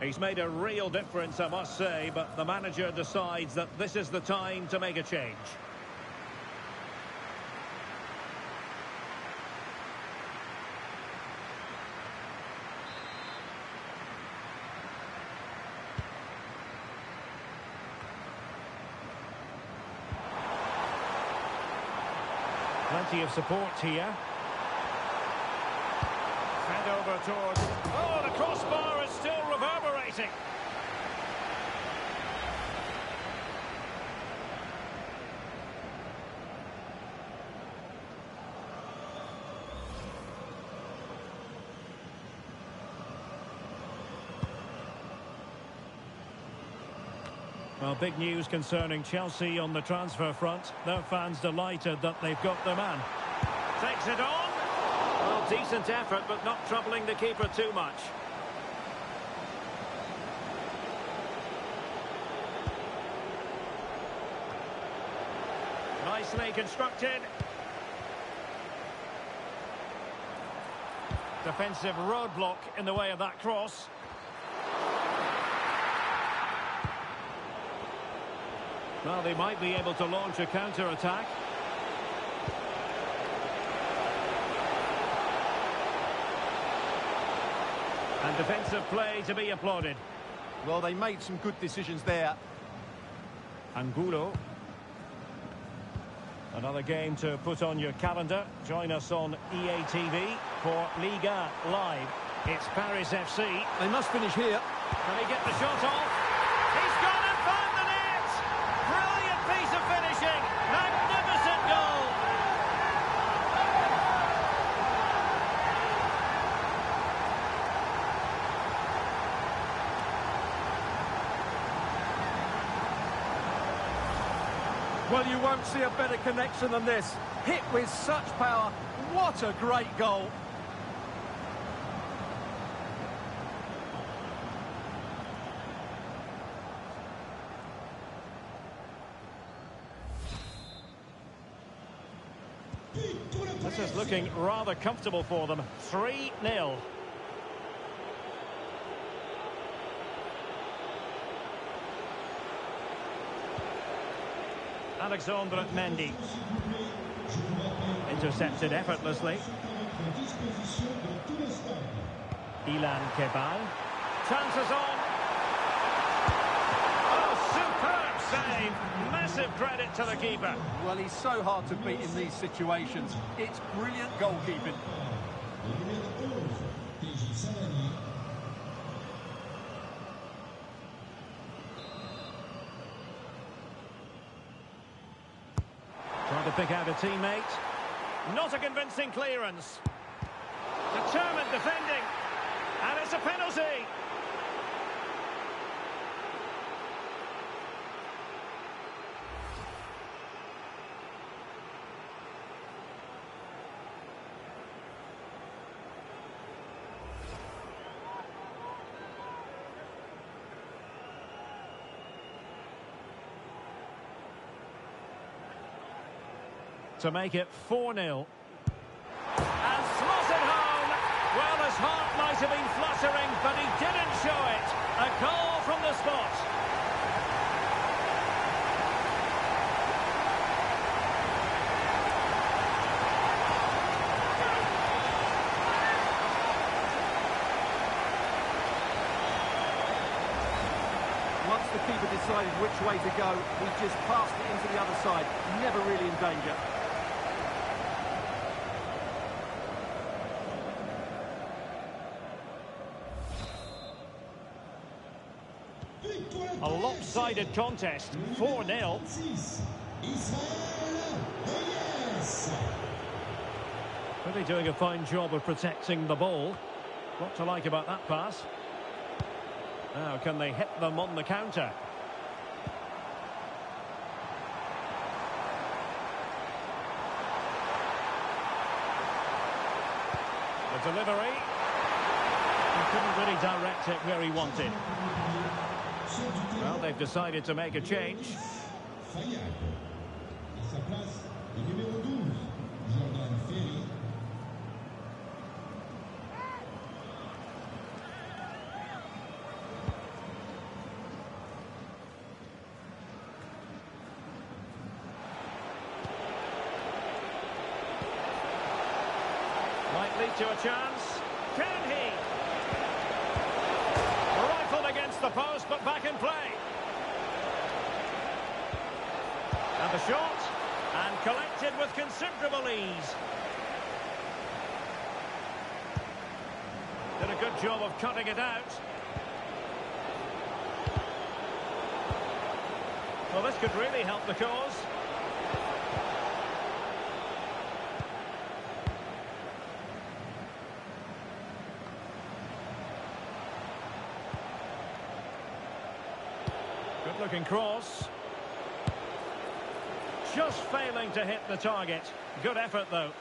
He's made a real difference, I must say, but the manager decides that this is the time to make a change. Plenty of support here. Fed over towards... Oh, the crossbar is still reverberating. Well, big news concerning Chelsea on the transfer front. Their fans delighted that they've got their man. Takes it on. Well, decent effort, but not troubling the keeper too much. Nicely constructed. Defensive roadblock in the way of that cross. Well, they might be able to launch a counter-attack. And defensive play to be applauded. Well, they made some good decisions there. Angulo. Another game to put on your calendar. Join us on EA TV for Liga Live. It's Paris FC. They must finish here. Can he get the shot off? He's gone and found the net! Brilliant piece of finishing! Magnificent goal! Well, you won't see a better connection than this. Hit with such power. What a great goal. This is looking rather comfortable for them. 3-0. Alexandre Mendy. Intercepted effortlessly. Ilan Kebal. Chances on. Oh, superb save. Massive credit to the keeper. Well, he's so hard to beat in these situations. It's brilliant goalkeeping. Trying to pick out a teammate. Not a convincing clearance. Determined defending. And it's a penalty. To make it 4-0. And slotted home. Well, his heart might have been fluttering, but he didn't show it. A goal from the spot. Once the keeper decided which way to go, he just passed it into the other side. Never really in danger. A lopsided contest, 4-0. Really doing a fine job of protecting the ball. What to like about that pass. Now, can they hit them on the counter? The delivery. He couldn't really direct it where he wanted. Well, they've decided to make a change. Might lead to a chance. Can he? Rifled against the post, but back in play. And the shot. And collected with considerable ease. Did a good job of cutting it out. Well, this could really help the cause. Good-looking cross. Just failing to hit the target. Good effort, though.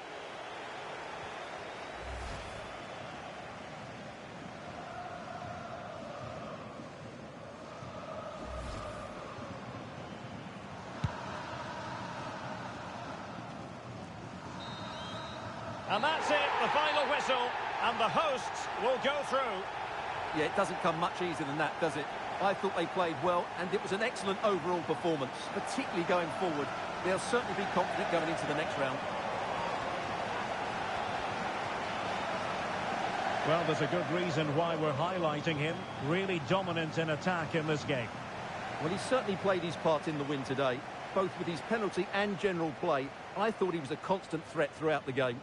And that's it, the final whistle, and the hosts will go through. Yeah, it doesn't come much easier than that, does it? I thought they played well, and it was an excellent overall performance, particularly going forward. They'll certainly be confident going into the next round. Well, there's a good reason why we're highlighting him. Really dominant in attack in this game. Well, he's certainly played his part in the win today, both with his penalty and general play. I thought he was a constant threat throughout the game.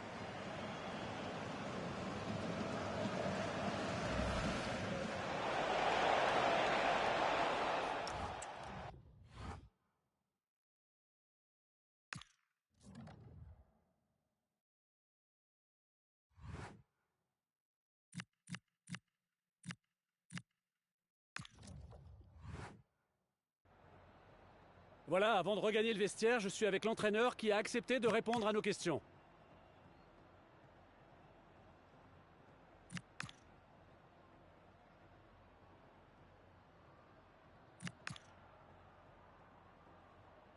Voilà, avant de regagner le vestiaire, je suis avec l'entraîneur qui a accepté de répondre à nos questions.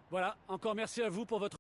Voilà, encore merci à vous pour votre...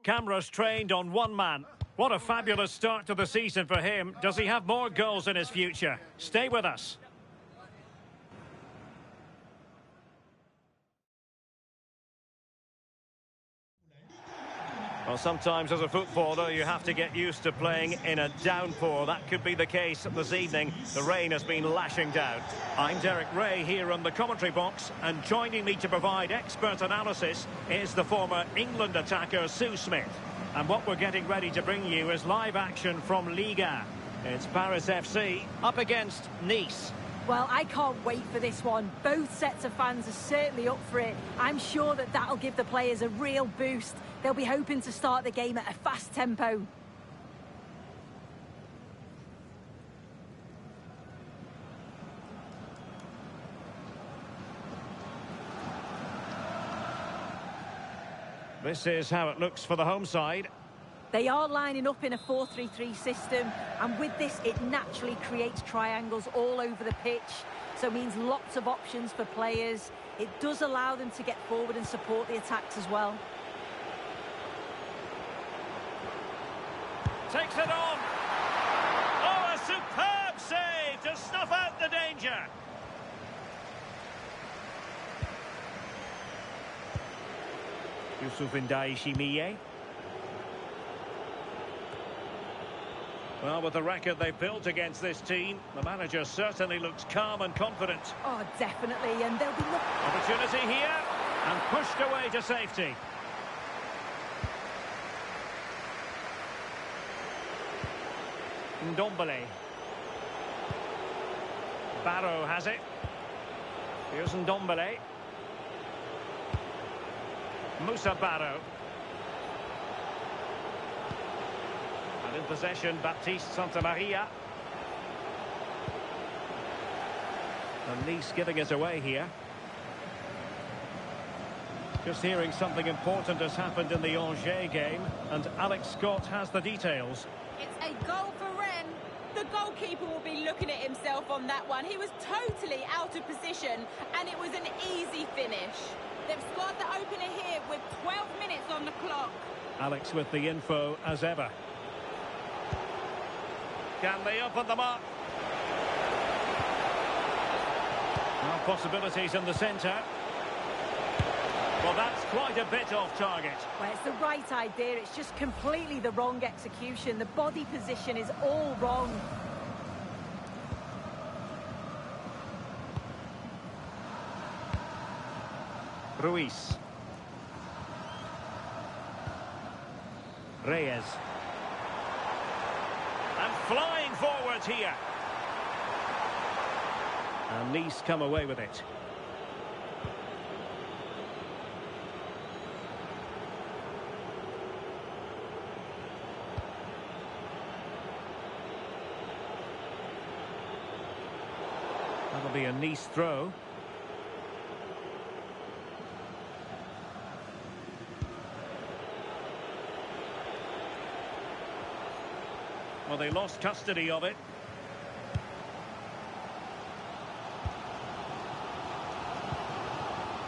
Cameras trained on one man. What a fabulous start to the season for him. Does he have more goals in his future? Stay with us. Well, sometimes as a footballer you have to get used to playing in a downpour. That could be the case this evening. The rain has been lashing down. I'm Derek Ray here in the commentary box, and joining me to provide expert analysis is the former England attacker Sue Smith. And what we're getting ready to bring you is live action from Liga. It's Paris FC up against Nice. Well, I can't wait for this one. Both sets of fans are certainly up for it. I'm sure that that'll give the players a real boost. They'll be hoping to start the game at a fast tempo. This is how it looks for the home side. They are lining up in a 4-3-3 system, and with this it naturally creates triangles all over the pitch, so it means lots of options for players. It does allow them to get forward and support the attacks as well. Takes it on. Oh, a superb save to snuff out the danger. Yusuf Ndai-Shimiye. Well, with the record they've built against this team, the manager certainly looks calm and confident. Oh, definitely, and there'll be no... Opportunity here, and pushed away to safety. Ndombele. Barrow has it. Here's Ndombele. Musa Barrow. In possession, Baptiste Santamaria. And Nice giving it away here. Just hearing something important has happened in the Angers game, and Alex Scott has the details. It's a goal for Rennes. The goalkeeper will be looking at himself on that one. He was totally out of position, and it was an easy finish. They've scored the opener here with 12 minutes on the clock. Alex with the info as ever. Can they open them up? Now possibilities in the centre. Well, that's quite a bit off target. Well, it's the right idea. It's just completely the wrong execution. The body position is all wrong. Ruiz. Reyes. And flying forward here. And Nice come away with it. That'll be a Nice throw. Well, they lost custody of it.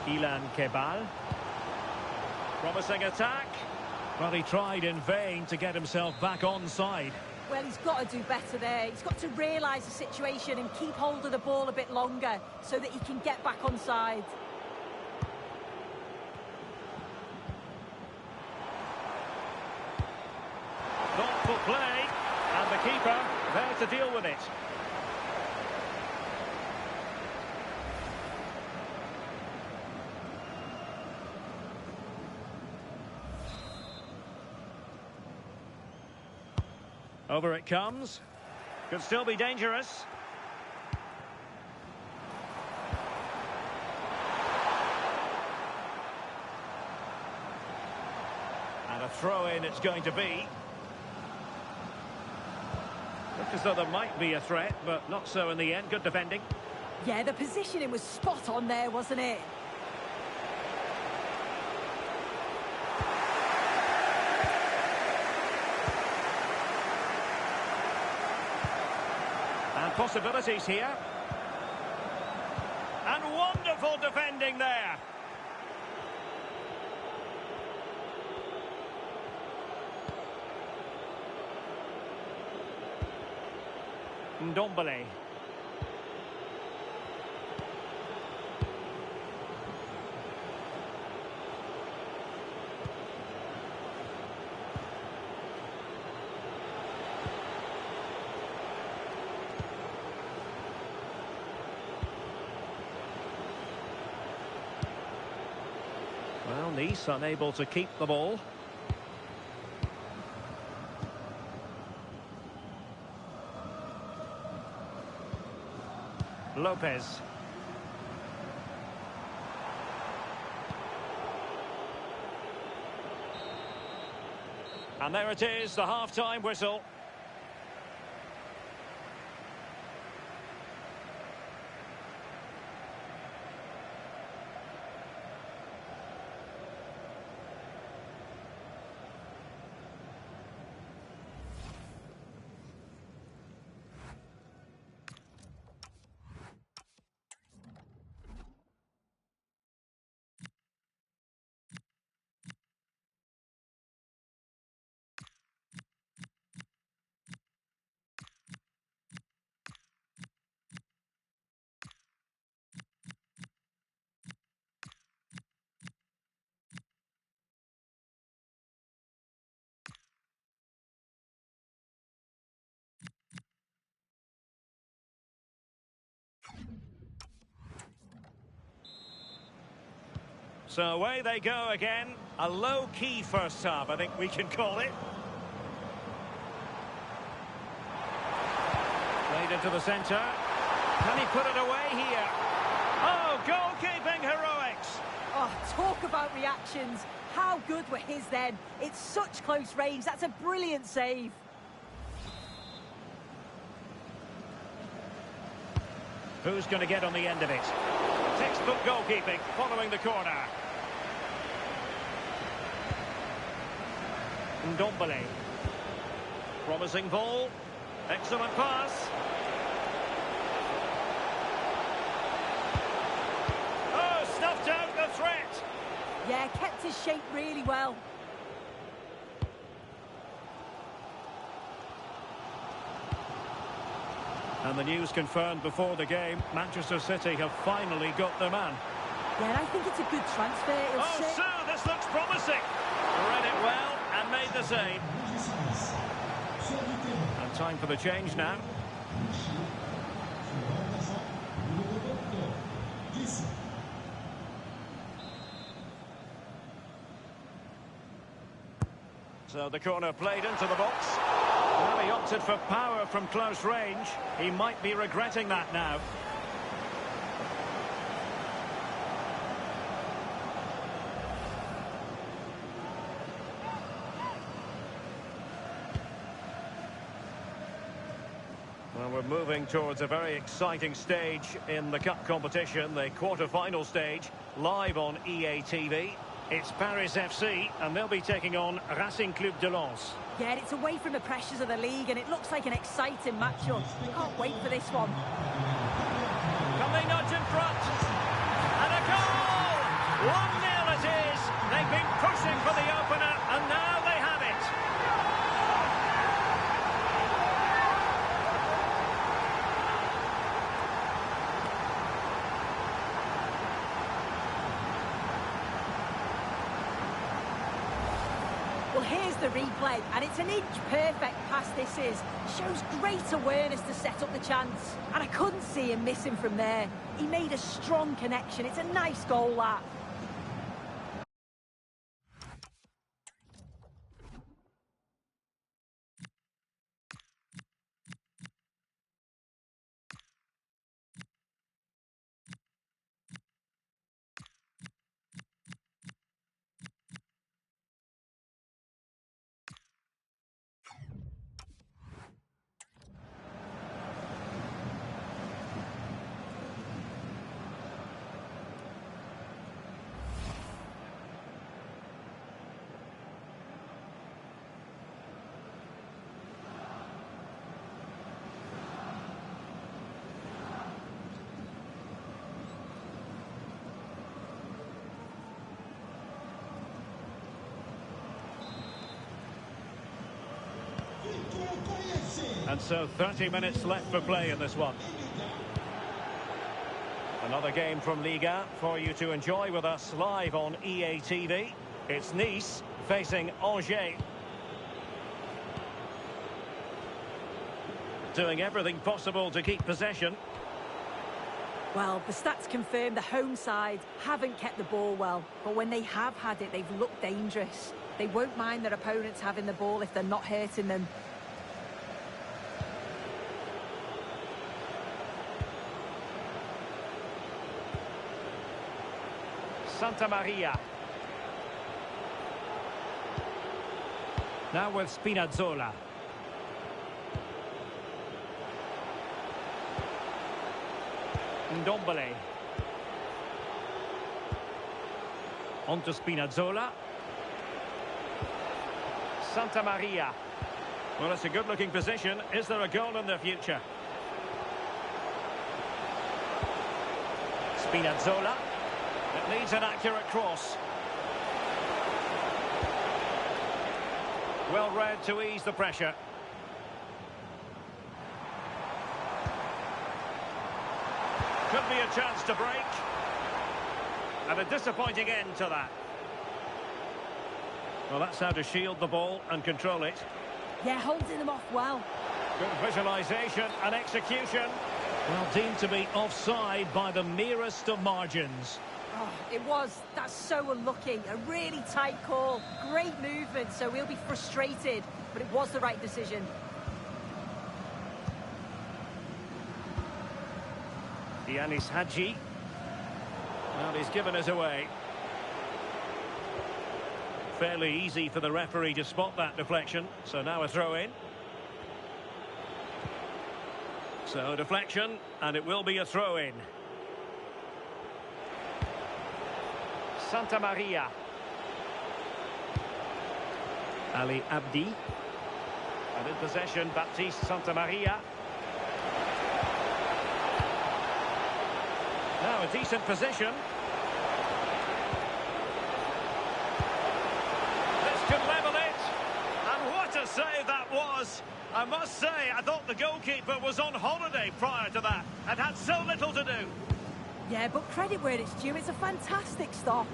Ilan Kebal. Promising attack. Well, he tried in vain to get himself back onside. Well, he's got to do better there. He's got to realise the situation and keep hold of the ball a bit longer so that he can get back onside. Thoughtful play, and the keeper there to deal with it. Over it comes. Could still be dangerous. And a throw-in it's going to be. Looked as though there might be a threat, but not so in the end. Good defending. Yeah, the positioning was spot on there, wasn't it? And possibilities here. And wonderful defending there. Ndombele. Well, Nice unable to keep the ball. Lopez. And there it is, the half-time whistle. So away they go again. A low-key first half, I think we can call it. Played into the centre. Can he put it away here? Oh, goalkeeping heroics! Oh, talk about reactions. How good were his then? It's such close range. That's a brilliant save. Who's going to get on the end of it? Textbook goalkeeping following the corner. Ndombele. Promising ball. Excellent pass. Oh, snuffed out the threat. Yeah, kept his shape really well. And the news confirmed before the game, Manchester City have finally got their man. Yeah, and I think it's a good transfer. So this looks promising. Read it well and made the save. And time for the change now. So the corner played into the box. Well, he opted for power from close range. He might be regretting that now. Well, we're moving towards a very exciting stage in the cup competition, the quarter-final stage, live on EA TV. It's Paris FC, and they'll be taking on Racing Club de Lens. Yeah, it's away from the pressures of the league, and it looks like an exciting matchup. Can't wait for this one. Can they nudge in front? And a goal! 1-0 it is. They've been pushing for the opener, and now they have it. Well, here's the replay, and it's an inch-perfect pass this is. Shows great awareness to set up the chance. And I couldn't see him missing from there. He made a strong connection. It's a nice goal, that. And so 30 minutes left for play in this one. Another game from Liga for you to enjoy with us live on EA TV. It's Nice facing Angers. Doing everything possible to keep possession. Well, the stats confirm the home side haven't kept the ball well, but when they have had it, they've looked dangerous. They won't mind their opponents having the ball if they're not hurting them. Santa Maria. Now with Spinazzola. Ndombele. On to Spinazzola. Santa Maria. Well, it's a good-looking position. Is there a goal in the future? Spinazzola. It needs an accurate cross. Well read to ease the pressure. Could be a chance to break. And a disappointing end to that. Well, that's how to shield the ball and control it. Yeah, holding them off well. Good visualisation and execution. Well, deemed to be offside by the merest of margins. Oh, it was. That's so unlucky. A really tight call. Great movement, so we'll be frustrated. But it was the right decision. Yanis Hadji. Well, he's given us away. Fairly easy for the referee to spot that deflection. So now a throw in. So deflection, and it will be a throw-in. Santa Maria. Ali Abdi. And in possession, Baptiste Santa Maria. Now a decent position. This could level it. And what a save that was. I must say, I thought the goalkeeper was on holiday prior to that and had so little to do. Yeah, but credit where it's due. It's a fantastic stop.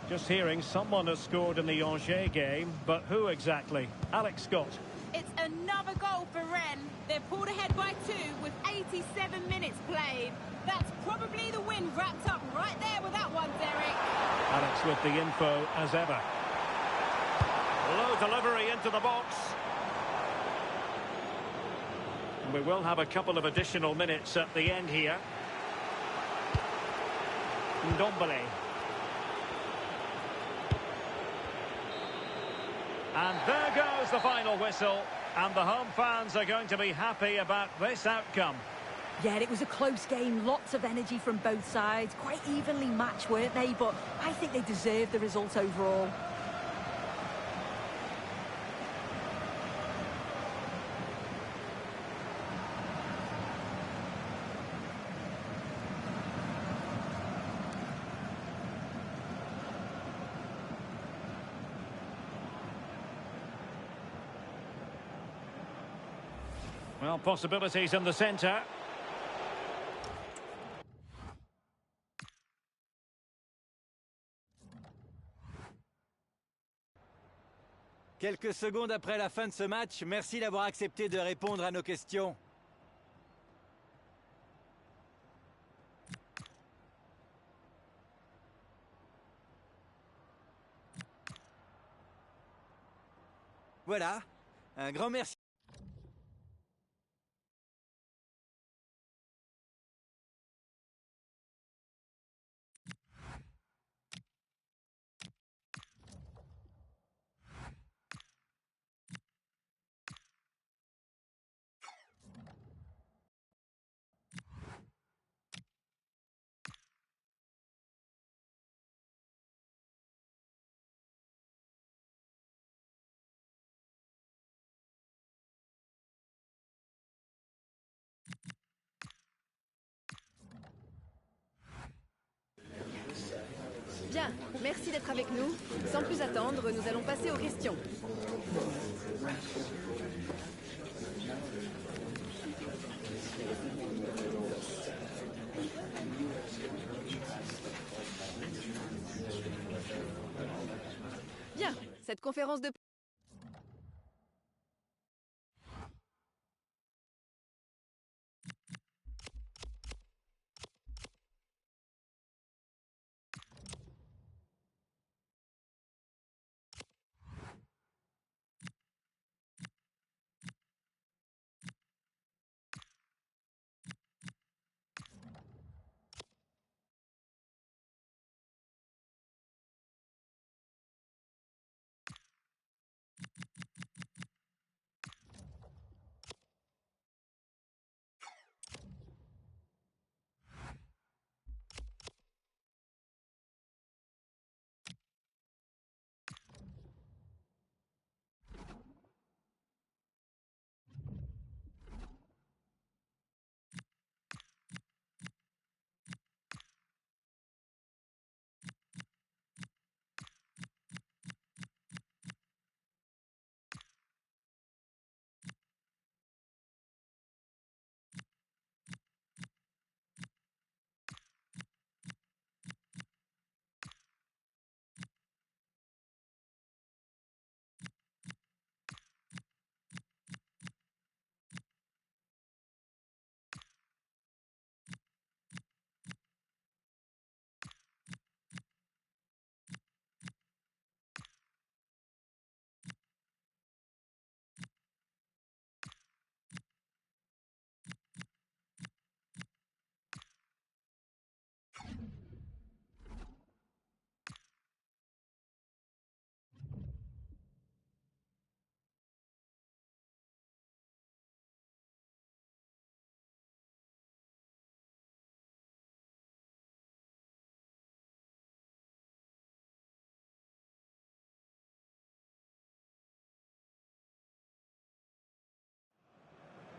Just hearing someone has scored in the Angers game, but who exactly? Alex Scott. It's another goal for Rennes. They've pulled ahead by 2 with 87 minutes played. That's probably the win wrapped up right there with that one, Derek. Alex with the info as ever. Low delivery into the box. We will have a couple of additional minutes at the end here. Ndombele. And there goes the final whistle. And the home fans are going to be happy about this outcome. Yeah, it was a close game. Lots of energy from both sides. Quite evenly matched, weren't they? But I think they deserved the result overall. Well, possibilities in the centre. Quelques secondes après la fin de ce match, merci d'avoir accepté de répondre à nos questions. Voilà, un grand merci. Bien, merci d'être avec nous. Sans plus attendre, nous allons passer aux questions. Bien, cette conférence de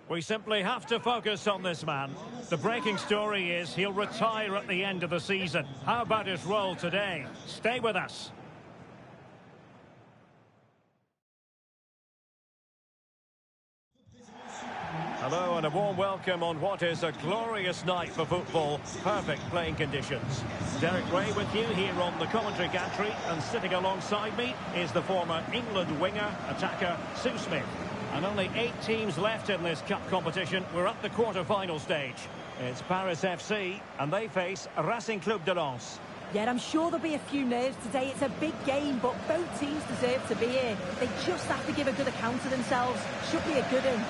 We simply have to focus on this man. The breaking story is he'll retire at the end of the season. How about his role today? Stay with us. Hello and a warm welcome on what is a glorious night for football. Perfect playing conditions. Derek Ray with you here on the commentary gantry, and sitting alongside me is the former England winger, attacker, Sue Smith. And only 8 teams left in this cup competition. We're at the quarter-final stage. It's Paris FC, and they face Racing Club de Lens. Yeah, I'm sure there'll be a few nerves today. It's a big game, but both teams deserve to be here. They just have to give a good account of themselves. Should be a good one.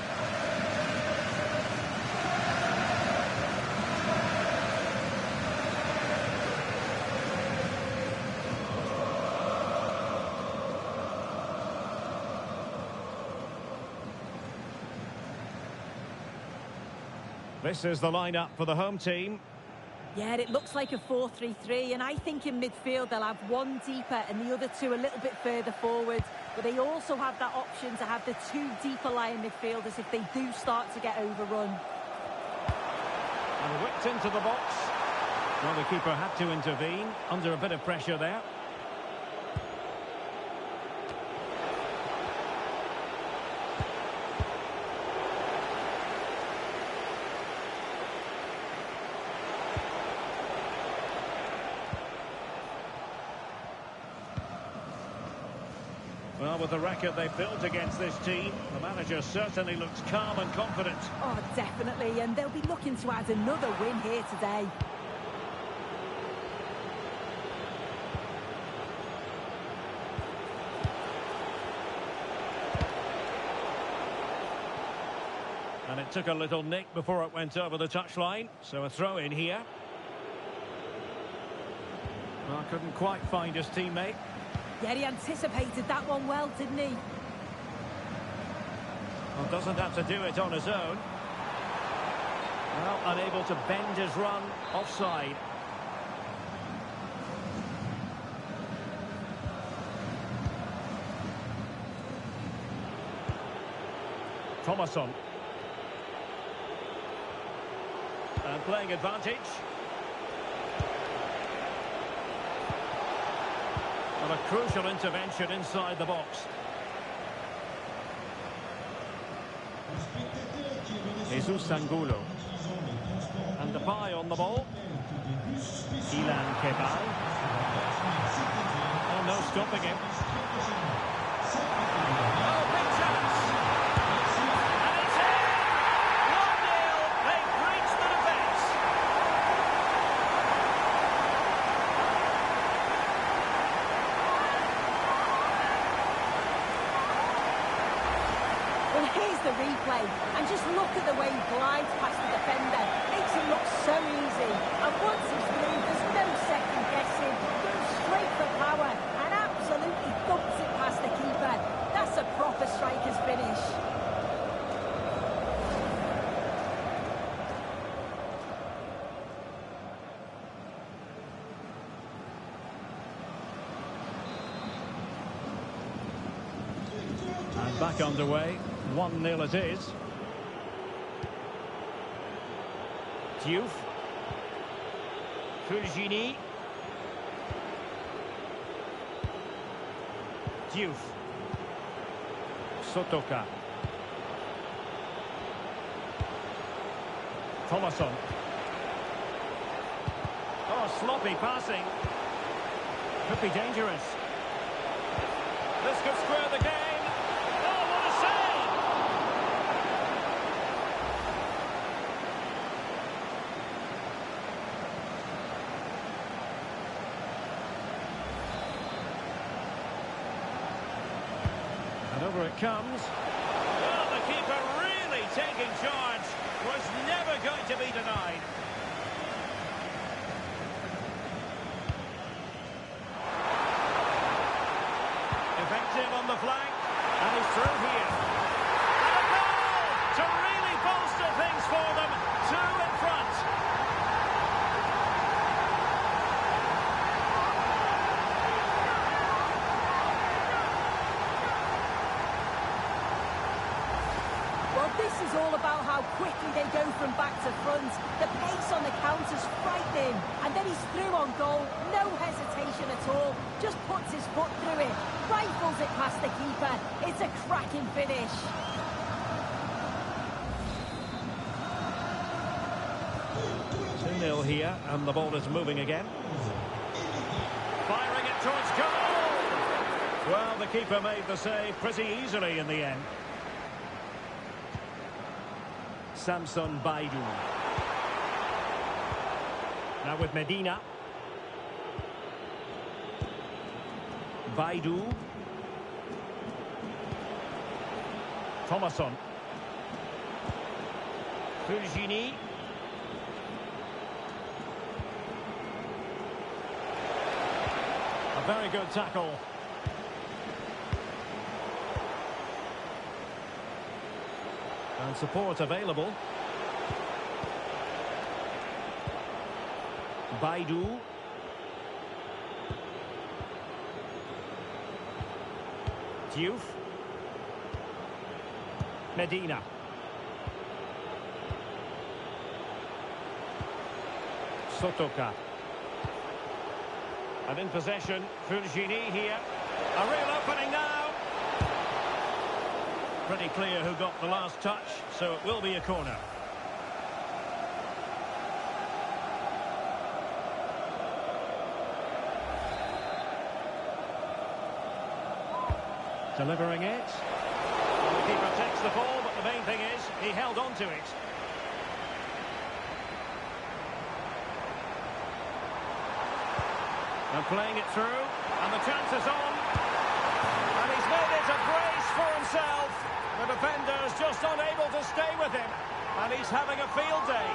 This is the lineup for the home team. Yeah, it looks like a 4-3-3, and I think in midfield they'll have one deeper and the other two a little bit further forward. But they also have that option to have the 2 deeper lying midfielders if they do start to get overrun. And whipped into the box. Well, the keeper had to intervene under a bit of pressure there. Well, with the record they've built against this team, the manager certainly looks calm and confident. Oh, definitely, and they'll be looking to add another win here today. And it took a little nick before it went over the touchline, so a throw in here. Well, couldn't quite find his teammate. Yeah, he anticipated that one well, didn't he? Well, doesn't have to do it on his own. Well, unable to bend his run, offside. Thomasson. And playing advantage. Well, a crucial intervention inside the box. Jesus Angulo. And Depay on the ball. Ilan Kebal. Oh, no stopping him. Oh, big chance. And it's in! 1-0. They've breached the defence. Well, here's the replay, and just look at the way he glides past the defender. Makes it look so easy. And once he's through, there's no second guessing. Goes straight for power and absolutely thumps it past the keeper. That's a proper striker's finish. And back underway. 1-0 it is. Diouf. Fulgini. Diouf. Sotoka. Thomasson. Oh, sloppy passing. Could be dangerous. This could square the game. Oh, what a save! And over it comes. Well, the keeper really taking charge. Was never going to be denied. Effective on the flank, and he's through here. And a goal to really bolster things for them. 2 in front. Well, This is all about how quickly they go from back to front. The pace on the counter's frightening. And then he's through on goal. No hesitation at all. Just puts his foot through it. Rifles it past the keeper. It's a cracking finish. 2-0 here, and the ball is moving again. Firing it towards goal! Well, the keeper made the save pretty easily in the end. Samson Baidu. Now with Medina. Baidu. Thomasson. Fulgini. A very good tackle. And support available. Baidu. Diouf. Medina. Sotoka. And in possession, Fulgini here. A real opening now. Pretty clear who got the last touch, so it will be a corner. Delivering it. And the keeper takes the ball, but the main thing is he held on to it. And playing it through, and the chance is on. And he's made it a brace for himself. The defender's just unable to stay with him, and he's having a field day.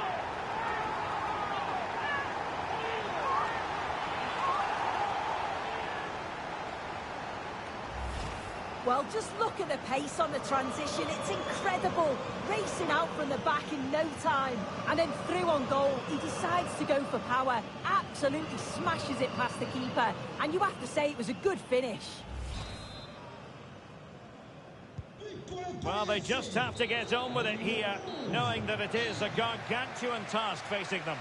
Well, just look at the pace on the transition. It's incredible. Racing out from the back in no time. And then through on goal, he decides to go for power. Absolutely smashes it past the keeper. And you have to say it was a good finish. Well, they just have to get on with it here, knowing that it is a gargantuan task facing them.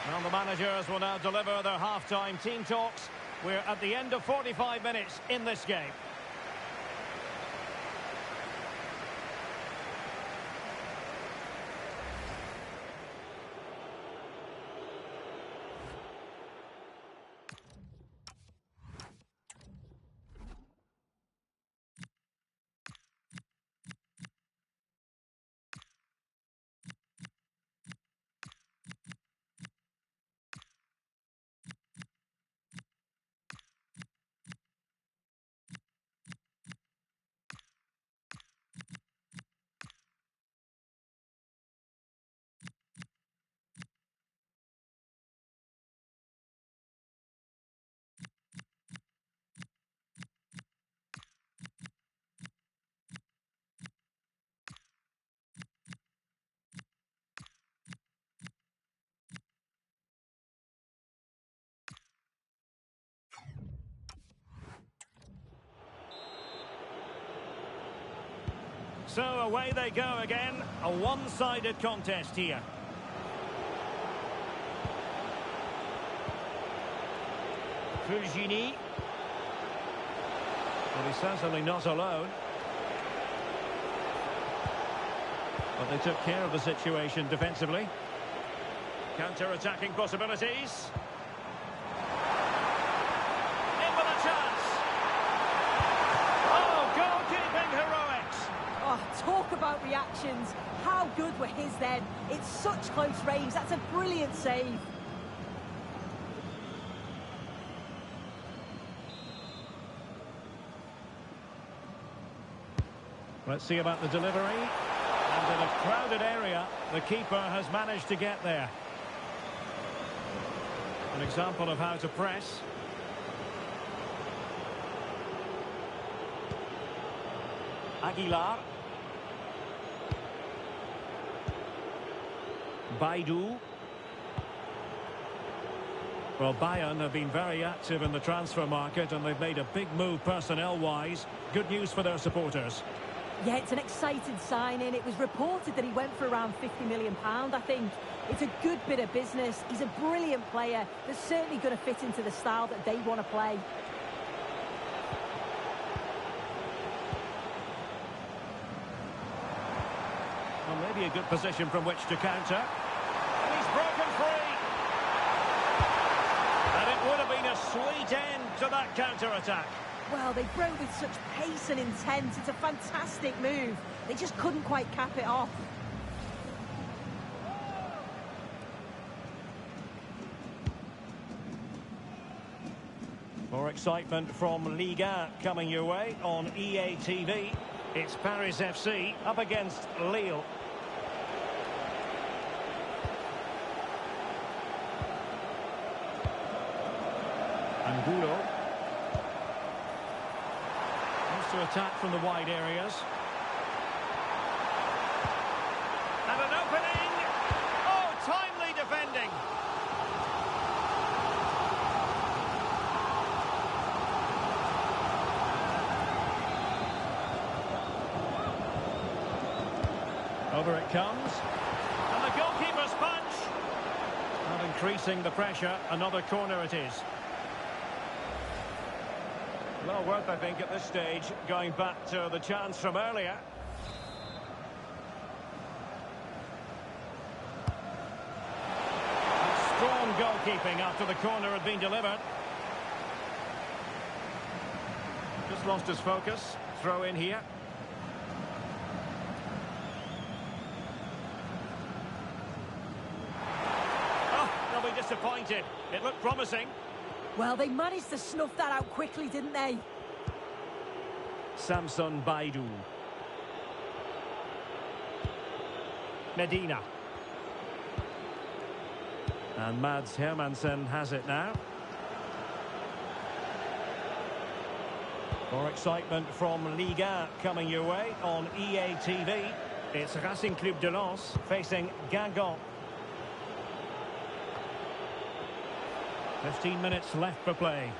Well, the managers will now deliver their half-time team talks. We're at the end of 45 minutes in this game. So away they go again, a one-sided contest here. Fulgini. Well, he's certainly not alone. But they took care of the situation defensively. Counter-attacking possibilities. In with a chance. Oh, goalkeeping heroics. Oh, talk about reactions. How good were his then? It's such close range. That's a brilliant save. Let's see about the delivery. And in a crowded area, the keeper has managed to get there. An example of how to press. Aguilar. Baidu. Well, Bayern have been very active in the transfer market and they've made a big move personnel-wise. Good news for their supporters. Yeah, it's an exciting signing. It was reported that he went for around £50 million, I think. It's a good bit of business. He's a brilliant player that's certainly going to fit into the style that they want to play. Well, maybe a good position from which to counter. And he's broken free. And it would have been a sweet end to that counter-attack. Well, they broke with such pace and intent. It's a fantastic move. They just couldn't quite cap it off. More excitement from Liga coming your way on EA TV. It's Paris FC up against Lille. Angulo. Wants to attack from the wide areas. And an opening! Oh, timely defending! Over it comes. And the goalkeeper's punch! Not increasing the pressure, another corner it is. Well worth, I think, at this stage, going back to the chance from earlier. Strong goalkeeping after the corner had been delivered. Just lost his focus. Throw in here. Oh, they'll be disappointed. It looked promising. Well, they managed to snuff that out quickly, didn't they? Samson Baidu. Medina. And Mads Hermansen has it now. More excitement from Liga coming your way on EA TV. It's Racing Club de Lens facing Guingamp. 15 minutes left for play.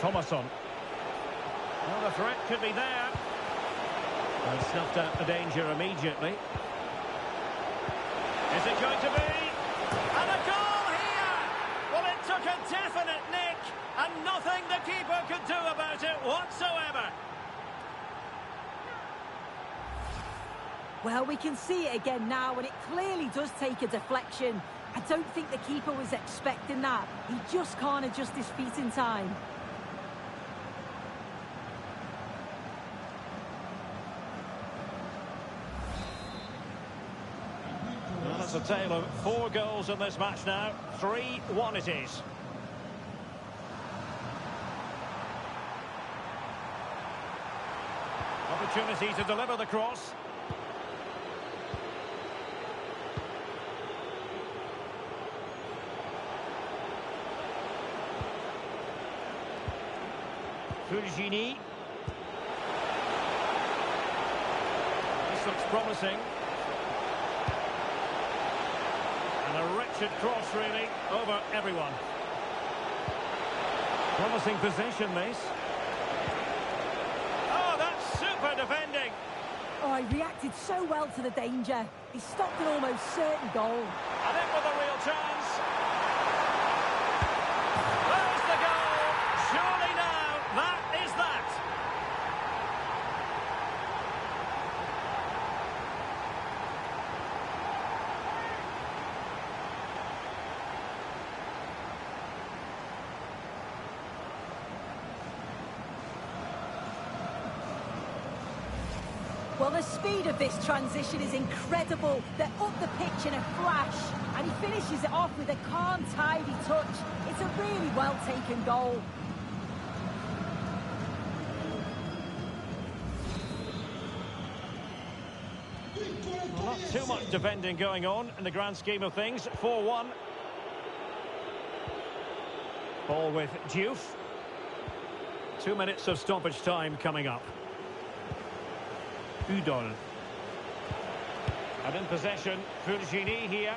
Thomasson. Well, the threat could be there. And snuffed out the danger immediately. Is it going to be? And a goal here! Well, it took a definite nick, and nothing the keeper could do about it whatsoever. Well, we can see it again now, and it clearly does take a deflection. I don't think the keeper was expecting that. He just can't adjust his feet in time. Well, it's a tale of 4 goals in this match now. 3-1 it is. Opportunity to deliver the cross. Fulgini. This looks promising. And a wretched cross, really, over everyone. Promising position, this. Oh, that's super defending. Oh, he reacted so well to the danger. He stopped an almost certain goal. And in with a real chance. There's the goal. Surely now, that is that. Well, the speed of this transition is incredible. They're up the pitch in a flash, and he finishes it off with a calm, tidy touch. It's a really well-taken goal. Well, not too much defending going on in the grand scheme of things. 4-1. Ball with Diouf. 2 minutes of stoppage time coming up. Udol. And in possession, Fulgini here.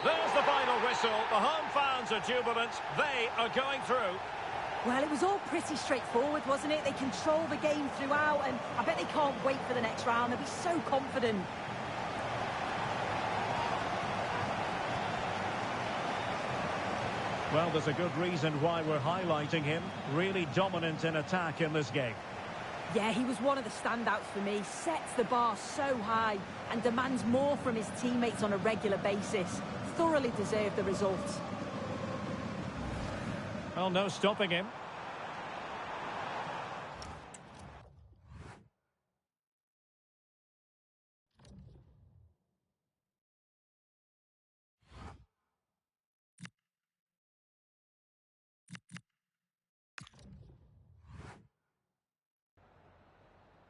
There's the final final whistle. The home fans are jubilant. They are going through. Well, it was all pretty straightforward, wasn't it? They controlled the game throughout, and I bet they can't wait for the next round. They'll be so confident. Well, there's a good reason why we're highlighting him. Really dominant in attack in this game. Yeah, he was one of the standouts for me. Sets the bar so high and demands more from his teammates on a regular basis. Thoroughly deserved the result. Well, no stopping him.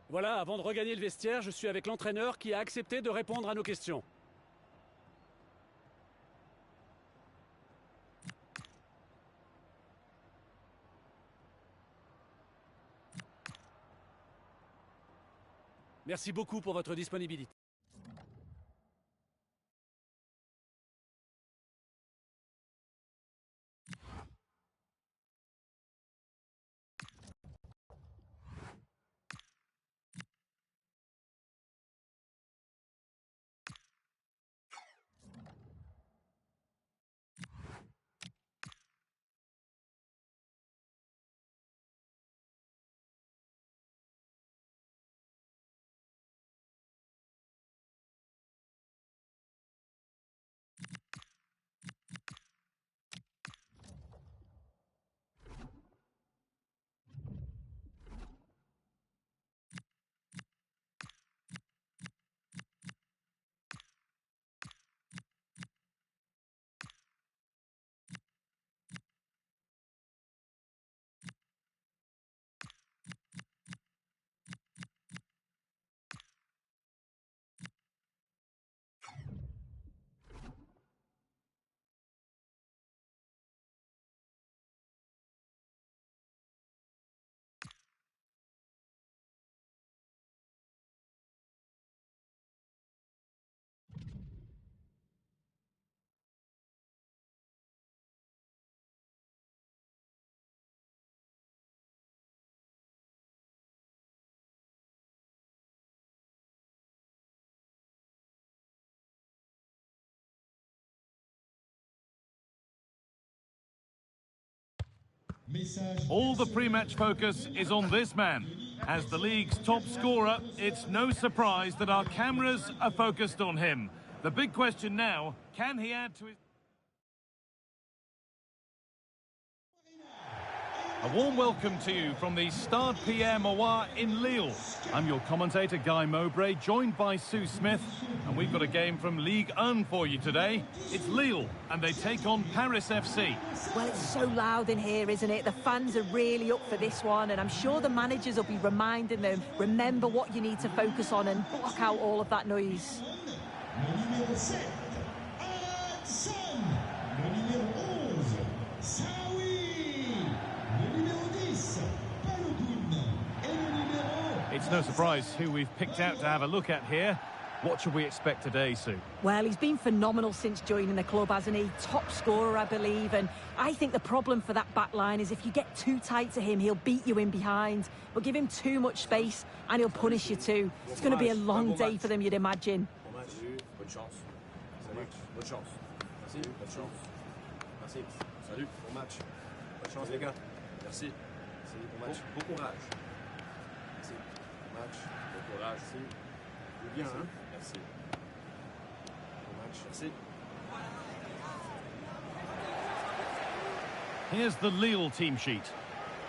Voilà, avant de regagner le vestiaire, je suis avec l'entraîneur qui a accepté de répondre à nos questions. Merci beaucoup pour votre disponibilité. All the pre-match focus is on this man. As the league's top scorer, it's no surprise that our cameras are focused on him. The big question now, can he add to his... A warm welcome to you from the Stade Pierre-Mauroy in Lille. I'm your commentator, Guy Mowbray, joined by Sue Smith. And we've got a game from Ligue 1 for you today. It's Lille, and they take on Paris FC. Well, it's so loud in here, isn't it? The fans are really up for this one, and I'm sure the managers will be reminding them, remember what you need to focus on and block out all of that noise. It's no surprise who we've picked out to have a look at here. What should we expect today, Sue? Well, he's been phenomenal since joining the club, hasn't he? Top scorer, I believe, and I think the problem for that back line is if you get too tight to him, he'll beat you in behind. But give him too much space and he'll punish you too. It's going to be a long day for them, you'd imagine. Bonne chance. Salut, bonne chance. Merci, bonne chance. Merci, salut, bon match. Bonne chance les gars. Merci. Merci, bon match. Bon courage. Merci, bon match. Bon courage. Merci. Bien, hein? Merci. Bon match. Merci. Here's the Lille team sheet.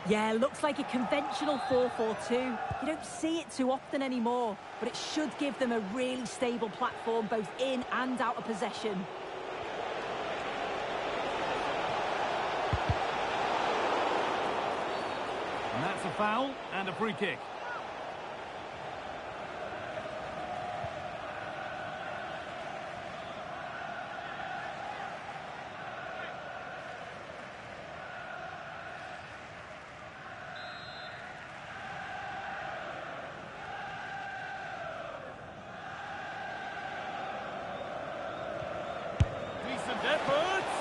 Yeah, looks like a conventional 4-4-2. You don't see it too often anymore, but it should give them a really stable platform both in and out of possession. And that's a foul and a free kick. Decent effort.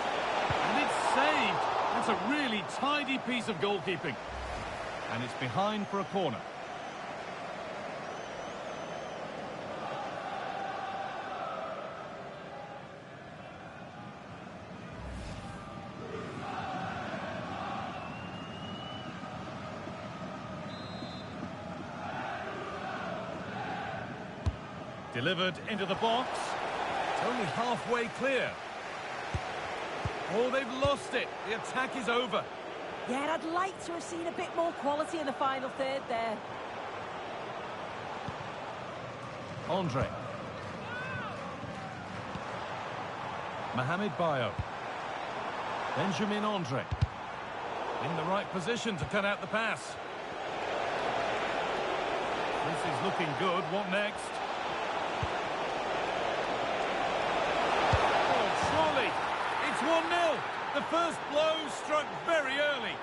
That's a really tidy piece of goalkeeping. And it's behind for a corner. Delivered into the box. It's only halfway clear. Oh, they've lost it. The attack is over. Yeah, I'd like to have seen a bit more quality in the final third there. Andre. Mohamed Bayo. Benjamin Andre. In the right position to cut out the pass. This is looking good. What next? It's 1-0. The first blow struck very early.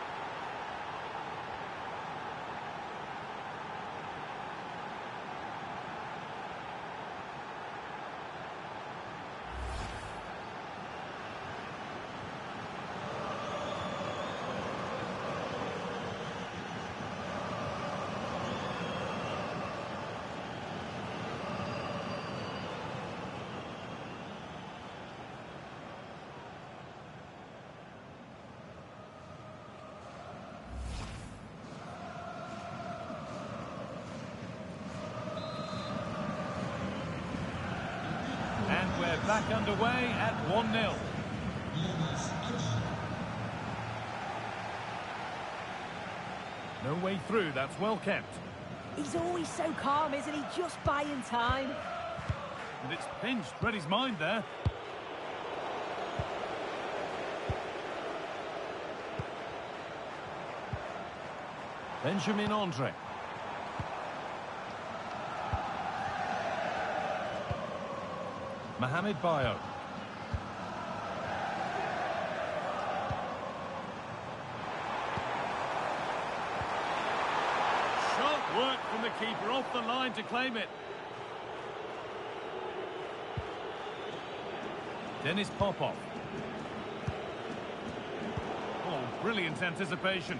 And we're back underway at 1-0. No way through, that's well kept. He's always so calm, isn't he? Just buying time. And it's pinched, read his mind there. Benjamin Andre. Mohamed Bayo. Sharp work from the keeper off the line to claim it. Dennis Popov. Oh, brilliant anticipation.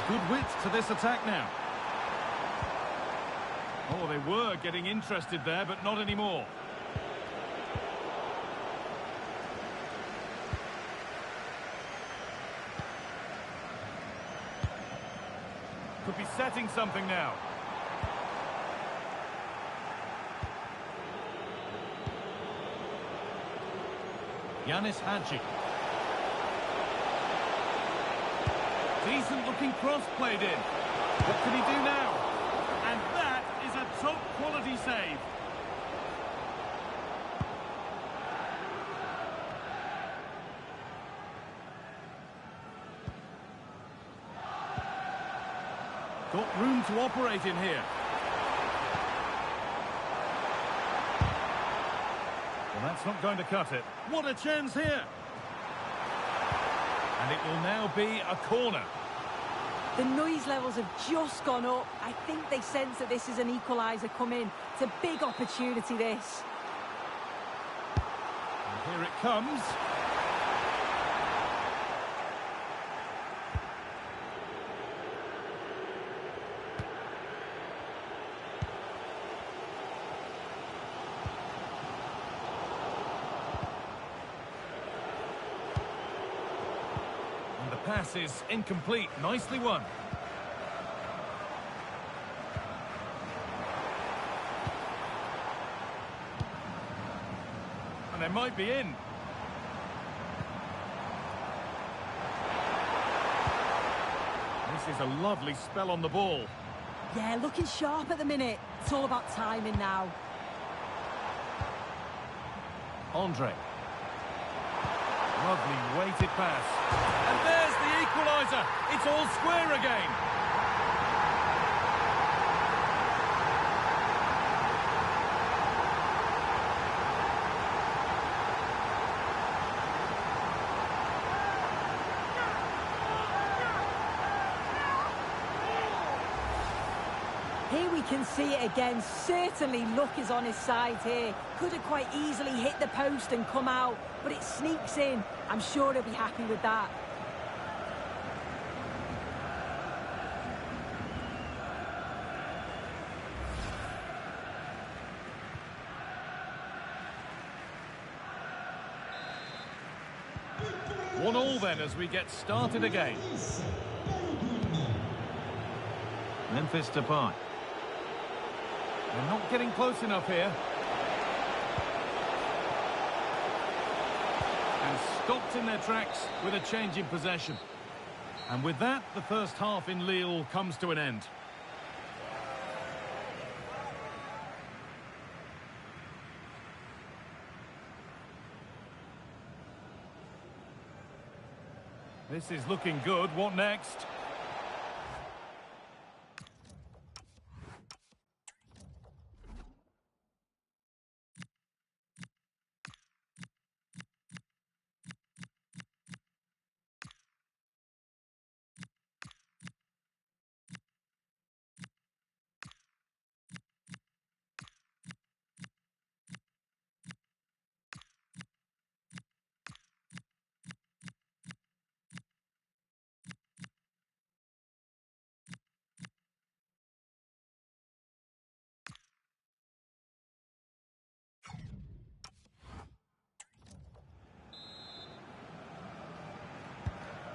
Good width to this attack now. Oh, they were getting interested there, but not anymore. Could be setting something now. Yanis Hadji. Decent looking cross played in. What can he do now? And that is a top quality save. Got room to operate in here. Well, that's not going to cut it. What a chance here. And it will now be a corner. The noise levels have just gone up. I think they sense that this is an equaliser coming. It's a big opportunity, this. And here it comes. Pass is incomplete. Nicely won. And they might be in. This is a lovely spell on the ball. Yeah, looking sharp at the minute. It's all about timing now. Andre. Lovely weighted pass. And there's the equaliser. It's all square again. Here we can see it again. Certainly luck is on his side here. Could have quite easily hit the post and come out, but it sneaks in. I'm sure he'll be happy with that. One all then as we get started again. Memfis Депая. They're not getting close enough here. And stopped in their tracks with a change in possession. And with that, the first half in Lille comes to an end. This is looking good. What next?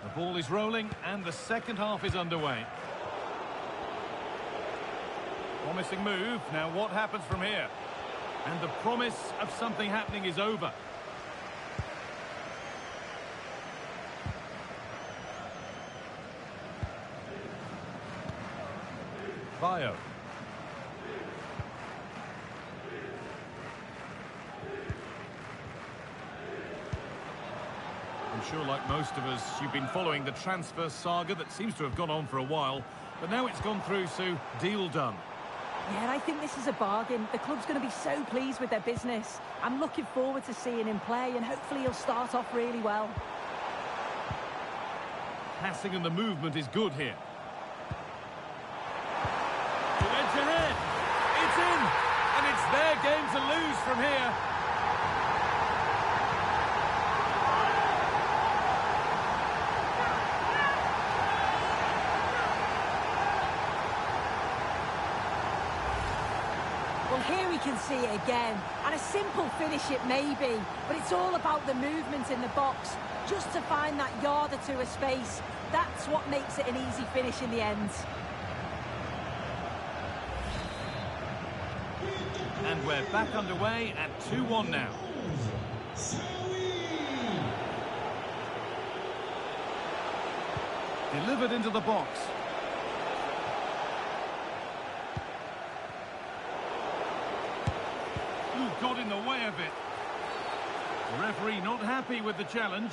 The ball is rolling and the second half is underway. Promising move. Now what happens from here? And the promise of something happening is over. Bio. I'm sure, like most of us, you've been following the transfer saga that seems to have gone on for a while. But now it's gone through, so deal done. Yeah, I think this is a bargain. The club's going to be so pleased with their business. I'm looking forward to seeing him play, and hopefully he'll start off really well. Passing and the movement is good here. Edge ahead. It's in. And it's their game to lose from here. Well, here we can see it again, and a simple finish it may be, but it's all about the movement in the box, just to find that yard or two of space. That's what makes it an easy finish in the end. And we're back underway at 2-1 now. Delivered into the box. Ooh, got in the way of it. The referee not happy with the challenge.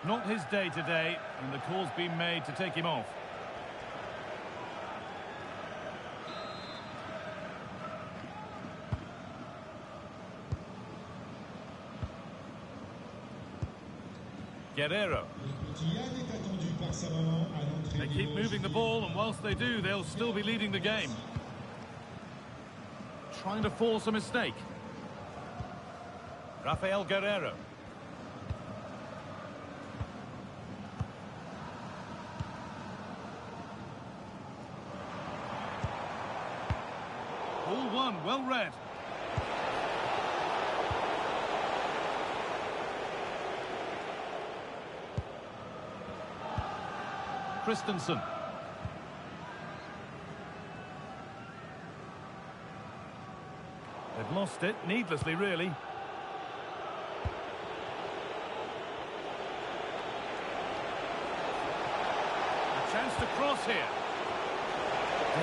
Not his day today, and the call's been made to take him off. Carrera. They keep moving the ball, and whilst they do, they'll still be leading the game. Trying to force a mistake. Rafael Guerreiro. Ball one, well read. Christensen. They've lost it, needlessly, really. A chance to cross here.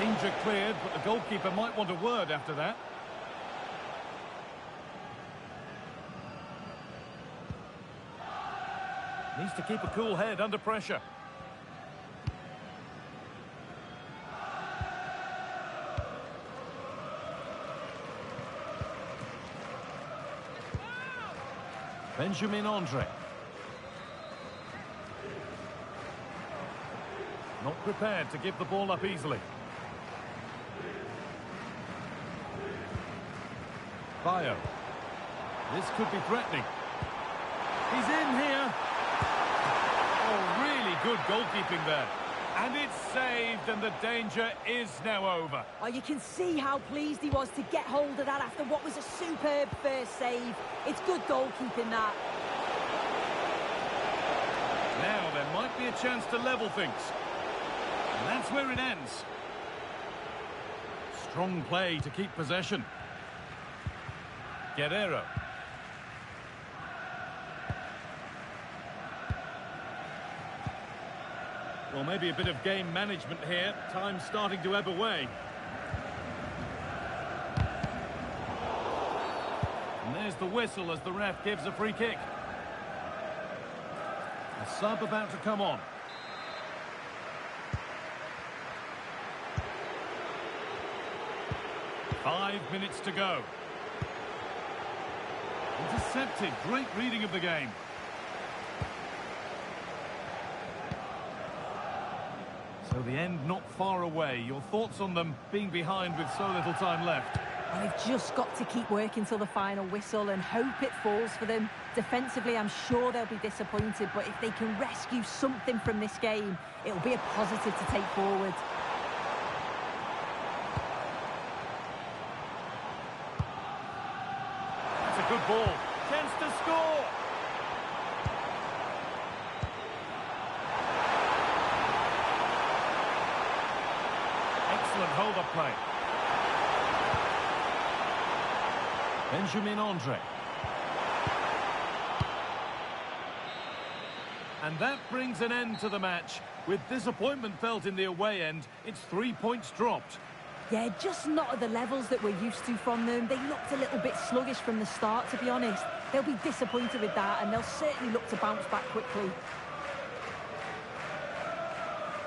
Danger cleared, but the goalkeeper might want a word after that. Needs to keep a cool head under pressure. Benjamin Andre. Not prepared to give the ball up easily. Bayo. This could be threatening. He's in here. Oh, really good goalkeeping there. And it's saved, and the danger is now over. Oh, you can see how pleased he was to get hold of that after what was a superb first save. It's good goalkeeping, that. Now there might be a chance to level things. And that's where it ends. Strong play to keep possession. Carrera. Well, maybe a bit of game management here. Time's starting to ebb away. And there's the whistle as the ref gives a free kick. A sub about to come on. Five minutes to go. Intercepted. Great reading of the game. So the end not far away. Your thoughts on them being behind with so little time left? Well, they've just got to keep working till the final whistle and hope it falls for them. Defensively, I'm sure they'll be disappointed, but if they can rescue something from this game, it'll be a positive to take forward. That's a good ball. Chance to score. Excellent hold-up play. Benjamin Andre. And that brings an end to the match. With disappointment felt in the away end, it's 3 points dropped. Yeah, just not at the levels that we're used to from them. They looked a little bit sluggish from the start, to be honest. They'll be disappointed with that, and they'll certainly look to bounce back quickly.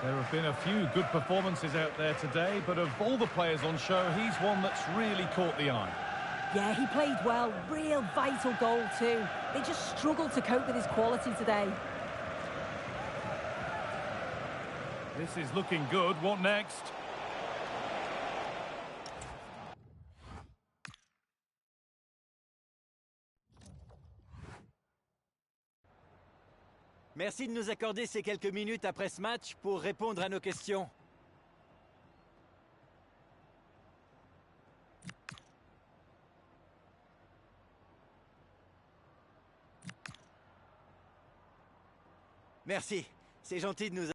There have been a few good performances out there today, but of all the players on show, he's one that's really caught the eye. Yeah, he played well. Real vital goal too. They just struggled to cope with his quality today. This is looking good. What next? Merci de nous accorder ces quelques minutes après ce match pour répondre à nos questions. Merci, c'est gentil de nous